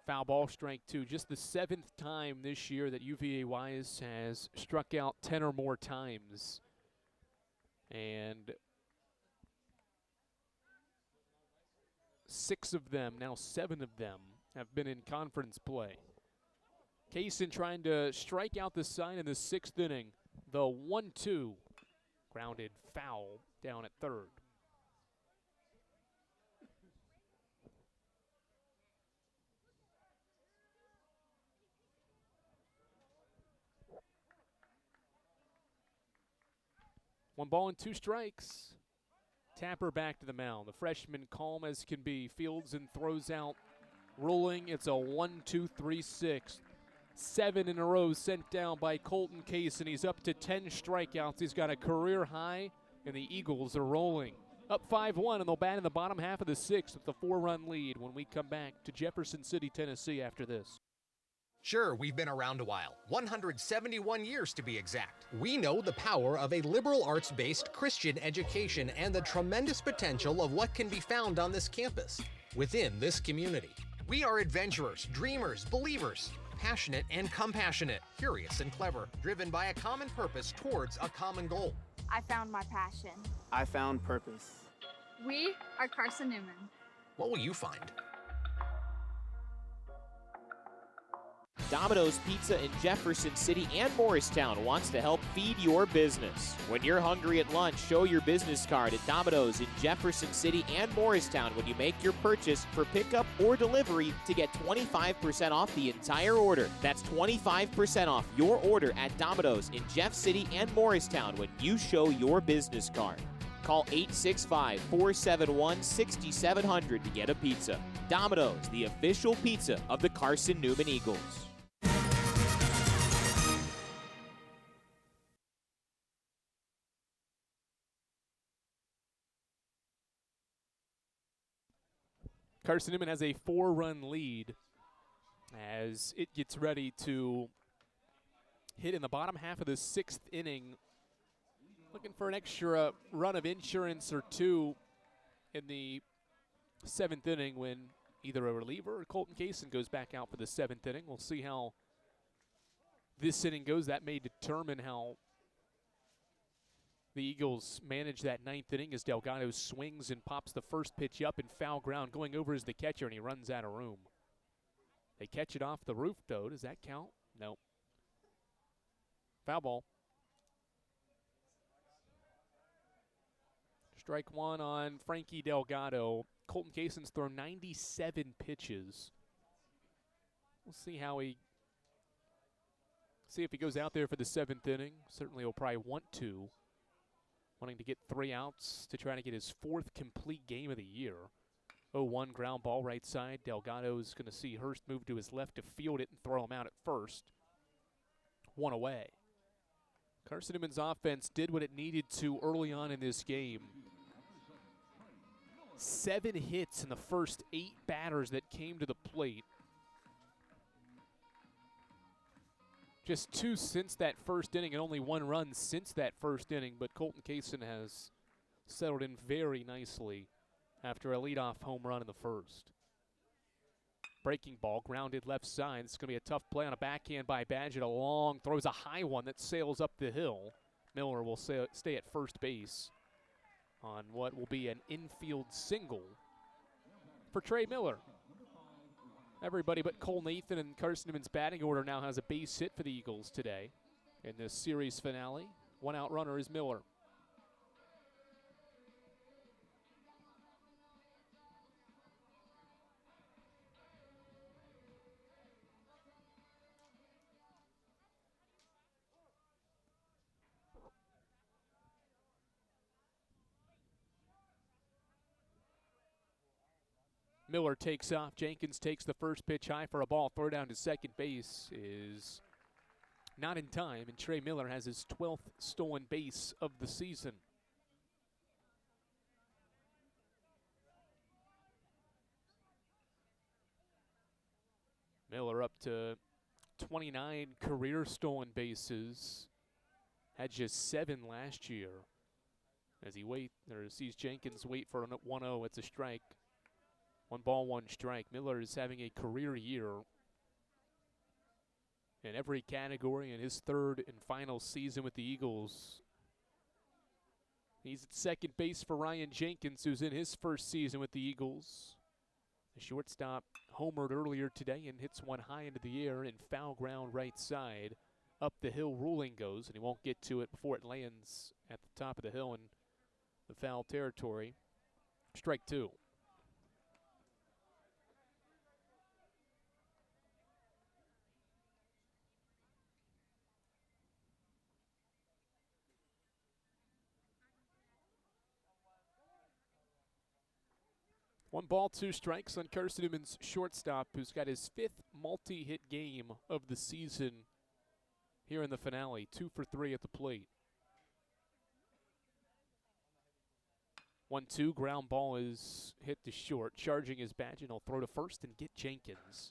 Foul ball, strike 2. Just the 7th time this year that UVA Wise has struck out 10 or more times. And 6 of them, now 7 of them, have been in conference play. Kayson trying to strike out the sign in the 6th inning. The 1-2, grounded foul down at third. One ball and 2 strikes. Tapper back to the mound. The freshman calm as can be. Fields and throws out Ruling. It's a 1-2-3-6. 7 in a row sent down by Colton Kayson. He's up to 10 strikeouts. He's got a career high, and the Eagles are rolling. Up 5-1, and they'll bat in the bottom half of the 6th with a 4-run lead when we come back to Jefferson City, Tennessee after this. Sure, we've been around a while, 171 years to be exact. We know the power of a liberal arts-based Christian education and the tremendous potential of what can be found on this campus, within this community. We are adventurers, dreamers, believers, passionate and compassionate, curious and clever, driven by a common purpose towards a common goal. I found my passion. I found purpose. We are Carson-Newman. What will you find? Domino's Pizza in Jefferson City and Morristown wants to help feed your business. When you're hungry at lunch, show your business card at Domino's in Jefferson City and Morristown when you make your purchase for pickup or delivery to get 25% off the entire order. That's 25% off your order at Domino's in Jeff City and Morristown when you show your business card. Call 865-471-6700 to get a pizza. Domino's, the official pizza of the Carson-Newman Eagles. Carson-Newman has a 4-run lead as it gets ready to hit in the bottom half of the 6th inning. Looking for an extra run of insurance or 2 in the 7th inning when either a reliever or Colton Kayson goes back out for the 7th inning. We'll see how this inning goes. That may determine how the Eagles manage that 9th inning as Delgado swings and pops the first pitch up in foul ground. Going over is the catcher, and he runs out of room. They catch it off the roof, though. Does that count? No. Foul ball. Strike 1 on Frankie Delgado. Colton Kayson's thrown 97 pitches. We'll see if he goes out there for the 7th inning. Certainly he'll probably want to. Wanting to get 3 outs to try to get his 4th complete game of the year. 0-1 ground ball right side. Delgado's going to see Hurst move to his left to field it and throw him out at first. 1 away. Carson-Newman's offense did what it needed to early on in this game. 7 hits in the first 8 batters that came to the plate. Just 2 since that first inning and only 1 run since that first inning, but Colton Kayson has settled in very nicely after a leadoff home run in the first. Breaking ball, grounded left side. It's going to be a tough play on a backhand by Badgett. A long, throws a high one that sails up the hill. Miller will stay at first base on what will be an infield single for Trey Miller. Everybody but Cole Nathan and Carson-Newman's batting order now has a base hit for the Eagles today in this series finale. One out runner is Miller. Miller takes off. Jenkins takes the first pitch high for a ball. Throw down to second base is not in time, and Trey Miller has his 12th stolen base of the season. Miller up to 29 career stolen bases. Had just 7 last year. As he sees Jenkins wait for a 1-0, it's a strike. 1 ball, 1 strike. Miller is having a career year in every category in his 3rd and final season with the Eagles. He's at second base for Ryan Jenkins, who's in his 1st season with the Eagles. The shortstop homered earlier today and hits one high into the air in foul ground right side. Up the hill Ruling goes, and he won't get to it before it lands at the top of the hill in the foul territory. Strike 2. One ball, 2 strikes on Carson-Newman's shortstop, who's got his 5th multi-hit game of the season here in the finale. 2 for 3 at the plate. 1-2, ground ball is hit to short. Charging his Badgett, he'll throw to first and get Jenkins.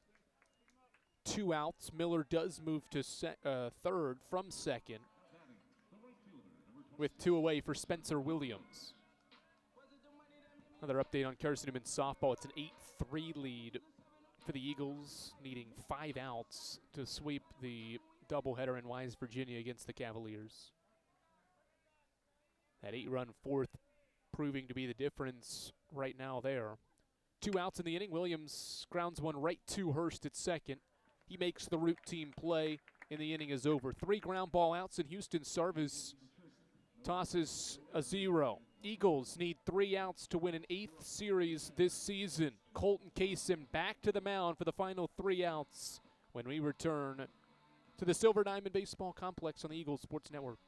2 outs. Miller does move to third from second with 2 away for Spencer Williams. Another update on Carson-Newman softball. It's an 8-3 lead for the Eagles, needing 5 outs to sweep the doubleheader in Wise, Virginia against the Cavaliers. That 8-run 4th proving to be the difference right now there. 2 outs in the inning. Williams grounds one right to Hurst at second. He makes the routine play, and the inning is over. 3 ground ball outs, and Houston Sarvis tosses a 0. Eagles need 3 outs to win an 8th series this season. Colton Kaysen back to the mound for the final 3 outs when we return to the Silver Diamond Baseball Complex on the Eagles Sports Network.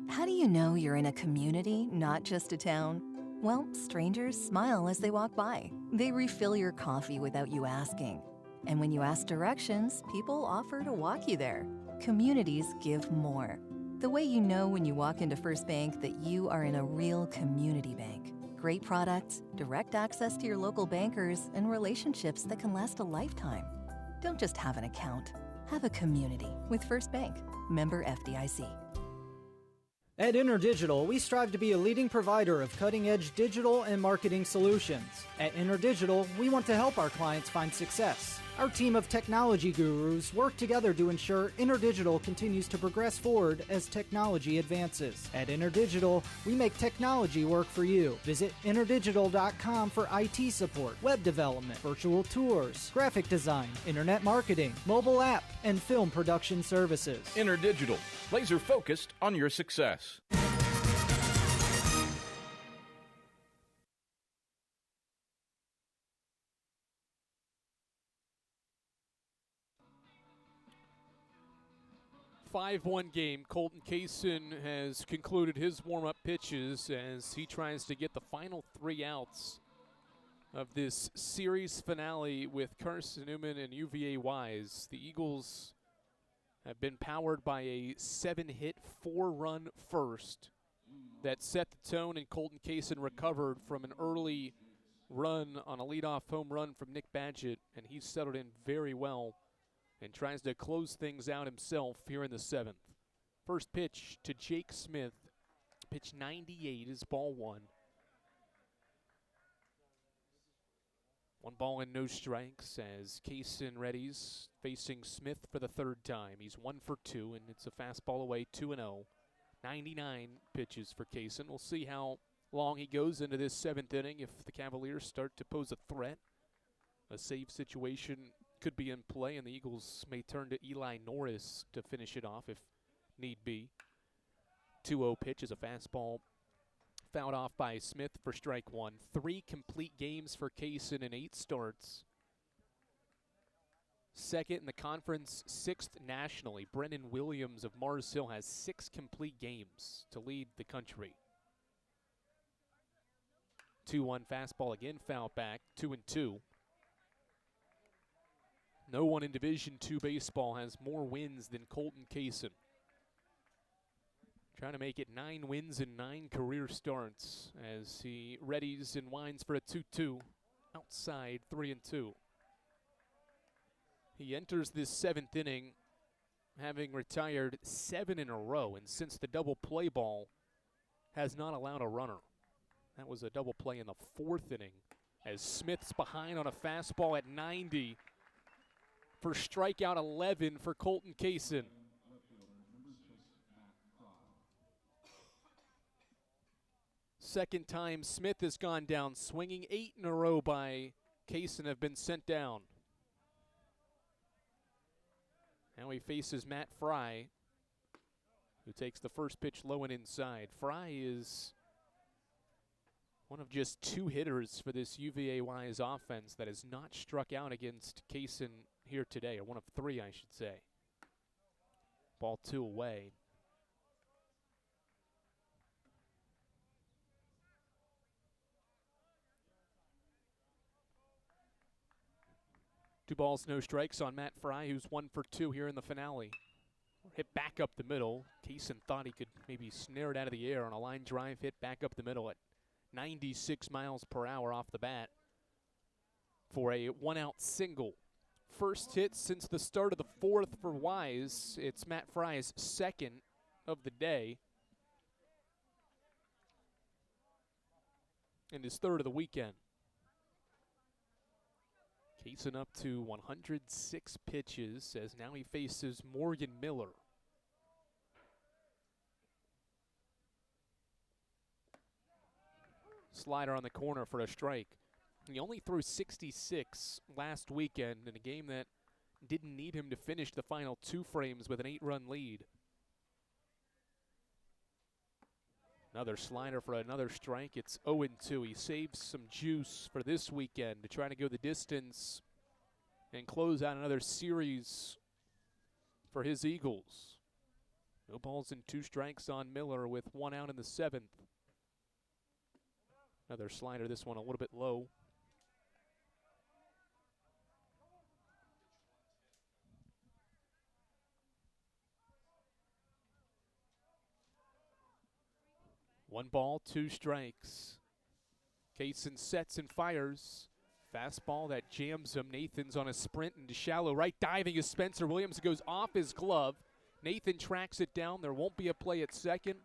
How do you know you're in a community, not just a town? Well, strangers smile as they walk by. They refill your coffee without you asking. And when you ask directions, people offer to walk you there. Communities give more. The way you know when you walk into First Bank that you are in a real community bank. Great products, direct access to your local bankers, and relationships that can last a lifetime. Don't just have an account. Have a community with First Bank. Member FDIC. At InterDigital, we strive to be a leading provider of cutting-edge digital and marketing solutions. At InterDigital, we want to help our clients find success. Our team of technology gurus work together to ensure InterDigital continues to progress forward as technology advances. At InterDigital, we make technology work for you. Visit interdigital.com for IT support, web development, virtual tours, graphic design, internet marketing, mobile app, and film production services. InterDigital, laser focused on your success. 5-1 game. Colton Kaysen has concluded his warm-up pitches as he tries to get the final 3 outs of this series finale with Carson-Newman and UVA Wise. The Eagles have been powered by a 7-hit, 4-run first that set the tone, and Colton Kaysen recovered from an early run on a leadoff home run from Nick Badgett, and he's settled in very well and tries to close things out himself here in the 7th. First pitch to Jake Smith. Pitch 98 is ball 1. 1 ball and no strikes as Kaysen readies facing Smith for the 3rd time. He's 1 for 2, and it's a fastball away, 2-0. 99 pitches for Kaysen. We'll see how long he goes into this 7th inning if the Cavaliers start to pose a threat. A save situation could be in play, and the Eagles may turn to Eli Norris to finish it off if need be. 2-0 pitch is a fastball fouled off by Smith for strike 1. 3 complete games for Kaysen in 8 starts. 2nd in the conference, 6th nationally. Brennan Williams of Mars Hill has 6 complete games to lead the country. 2-1 fastball again fouled back, 2-2. No one in Division II baseball has more wins than Colton Kaysen. Trying to make it 9 wins and 9 career starts as he readies and winds for a 2-2. Outside, 3-2. He enters this 7th inning having retired 7 in a row, and since the double play ball has not allowed a runner. That was a double play in the 4th inning as Smith's behind on a fastball at 90 for strikeout 11 for Colton Kaysen. Second time Smith has gone down swinging. 8 in a row by Kaysen have been sent down. Now he faces Matt Fry, who takes the first pitch low and inside. Fry is one of just 2 hitters for this UVA-wise offense that has not struck out against Kaysen here today, or one of 3, I should say. Ball 2 away. Two balls, no strikes on Matt Fry, who's 1 for 2 here in the finale. Hit back up the middle. Kaysen thought he could maybe snare it out of the air on a line drive hit back up the middle at 96 miles per hour off the bat for a 1-out single. First hit since the start of the 4th for Wise. It's Matt Fry's 2nd of the day and his 3rd of the weekend. Kaysen up to 106 pitches as now he faces Morgan Miller. Slider on the corner for a strike. He only threw 66 last weekend in a game that didn't need him to finish the final 2 frames with an 8-run lead. Another slider for another strike. It's 0-2. He saves some juice for this weekend to try to go the distance and close out another series for his Eagles. No balls and 2 strikes on Miller with 1 out in the 7th. Another slider, this one a little bit low. One ball, 2 strikes. Kaysen sets and fires. Fastball that jams him. Nathan's on a sprint into shallow right. Diving is Spencer Williams. It goes off his glove. Nathan tracks it down. There won't be a play at second.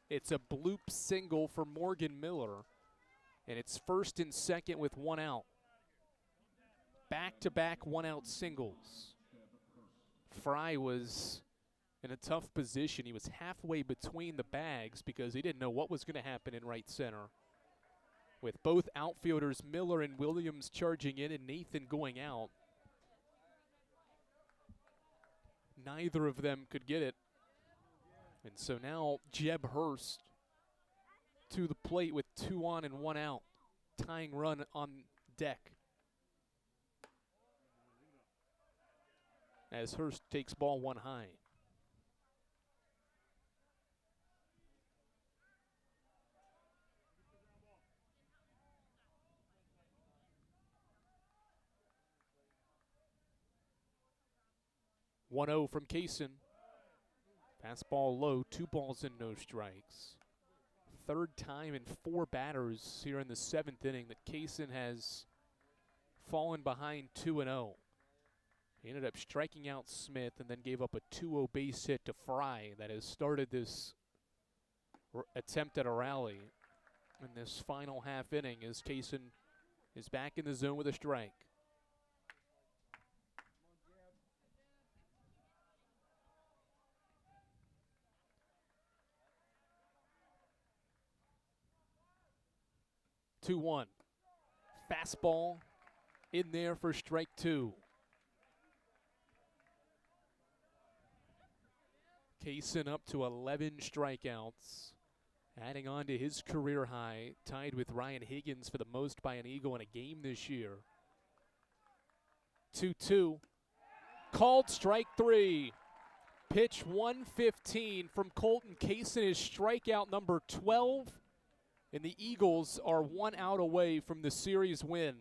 It's a bloop single for Morgan Miller. And it's 1st and 2nd with 1 out. Back-to-back 1-out singles. Fry was in a tough position. He was halfway between the bags because he didn't know what was going to happen in right center. With both outfielders, Miller and Williams, charging in and Nathan going out. Neither of them could get it. And so now Jeb Hurst to the plate with 2 on and 1 out. Tying run on deck. As Hurst takes ball 1 high. (1-0) from Kaysen. Fastball low, 2 balls and no strikes. 3rd time in 4 batters here in the 7th inning that Kaysen has fallen behind 2-0. He ended up striking out Smith and then gave up a 2-0 base hit to Fry that has started this attempt at a rally in this final half inning as Kaysen is back in the zone with a strike. Two one. Fastball in there for strike two. Kaysen up to 11 strikeouts, adding on to his career high, tied with Ryan Higgins for the most by an Eagle in a game this year. 2-2. Called strike three. Pitch 115 from Colton Kaysen is strikeout number 12, and the Eagles are 1 out away from the series win.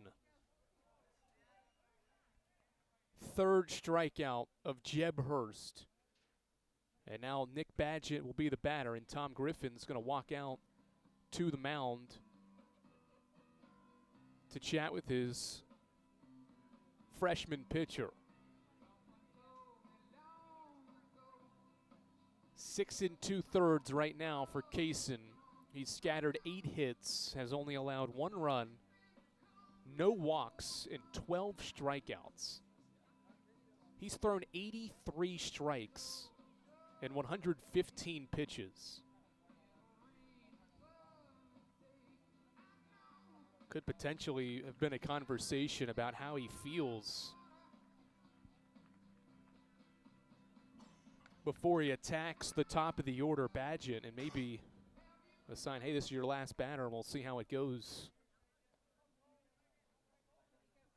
Third strikeout of Jeb Hurst. And now Nick Badgett will be the batter, and Tom Griffin's going to walk out to the mound to chat with his freshman pitcher. 6 2/3 right now for Kaysen. He's scattered 8 hits, has only allowed 1 run, no walks, and 12 strikeouts. He's thrown 83 strikes in 115 pitches. Could potentially have been a conversation about how he feels before he attacks the top of the order, Badgett, and maybe a sign, hey, this is your last batter, and we'll see how it goes.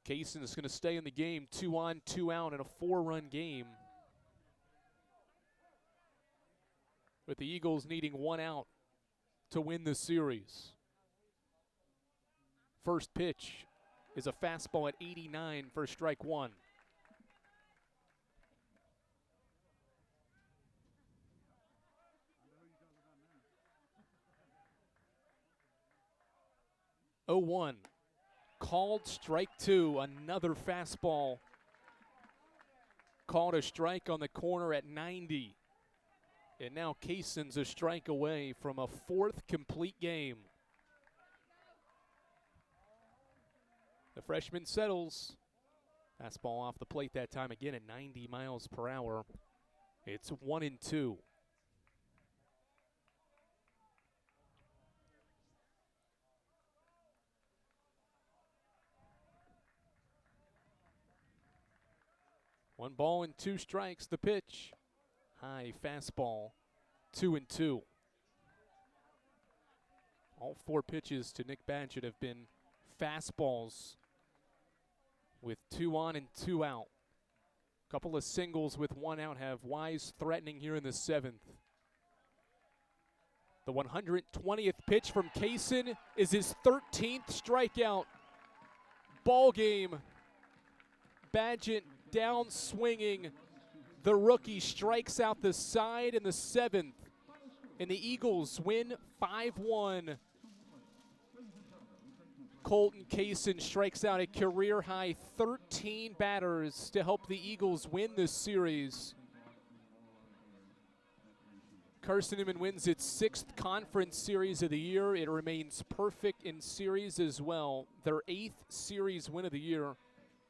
Kaysen is going to stay in the game, 2 on, 2 out in a 4-run game, with the Eagles needing 1 out to win the series. First pitch is a fastball at 89 for strike 1. Oh, 1. Called strike 2, another fastball. Called a strike on the corner at 90. And now Kaysen's a strike away from a 4th complete game. The freshman settles. Fastball off the plate that time again at 90 miles per hour. It's 1-2. One ball and 2 strikes, the pitch. High fastball, 2-2. All 4 pitches to Nick Badgett have been fastballs with 2 on and 2 out. Couple of singles with 1 out have Wise threatening here in the 7th. The 120th pitch from Kaysen is his 13th strikeout. Ball game. Badgett down swinging. The rookie strikes out the side in the 7th, and the Eagles win 5-1. Colton Kaysen strikes out a career-high 13 batters to help the Eagles win this series. Carson-Newman wins its 6th conference series of the year. It remains perfect in series as well. Their 8th series win of the year.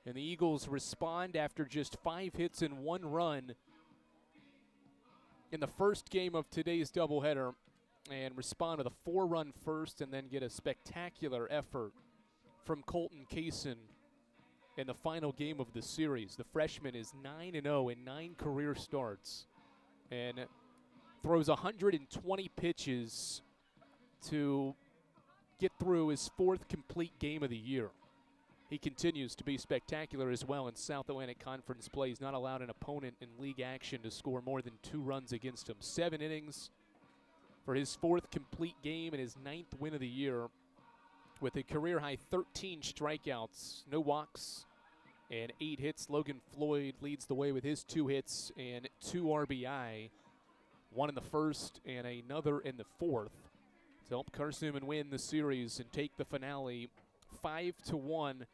And the Eagles respond after just 5 hits and 1 run in the first game of today's doubleheader, and respond with a 4-run first, and then get a spectacular effort from Colton Kaysen in the final game of the series. The freshman is 9-0 in 9 career starts and throws 120 pitches to get through his 4th complete game of the year. He continues to be spectacular as well in South Atlantic Conference play. He's not allowed an opponent in league action to score more than 2 runs against him. 7 innings for his 4th complete game and his 9th win of the year, with a career-high 13 strikeouts, no walks, and 8 hits. Logan Floyd leads the way with his 2 hits and 2 RBI, 1 in the 1st and another in the 4th, to help Carson-Newman win the series and take the finale 5-1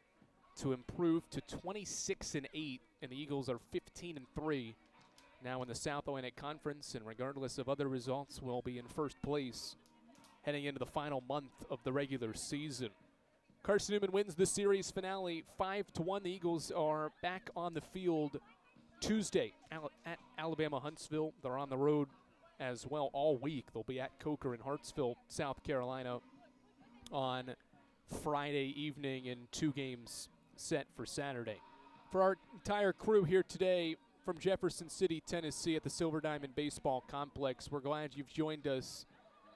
to improve to 26-8, and the Eagles are 15-3 now in the South Atlantic Conference, and regardless of other results, will be in first place heading into the final month of the regular season. Carson-Newman wins the series finale 5-1. The Eagles are back on the field Tuesday at Alabama-Huntsville. They're on the road as well all week. They'll be at Coker in Hartsville, South Carolina on Friday evening, and 2 games set for Saturday. For our entire crew here today from Jefferson City, Tennessee at the Silver Diamond Baseball Complex, we're glad you've joined us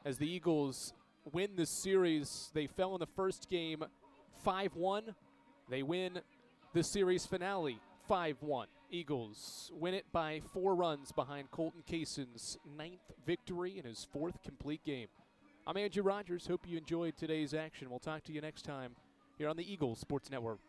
as the Eagles win the series. They fell in the first game 5-1. They win the series finale 5-1. Eagles win it by 4 runs behind Colton Kayson's 9th victory in his 4th complete game. I'm Andrew Rogers. Hope you enjoyed today's action. We'll talk to you next time here on the Eagles Sports Network.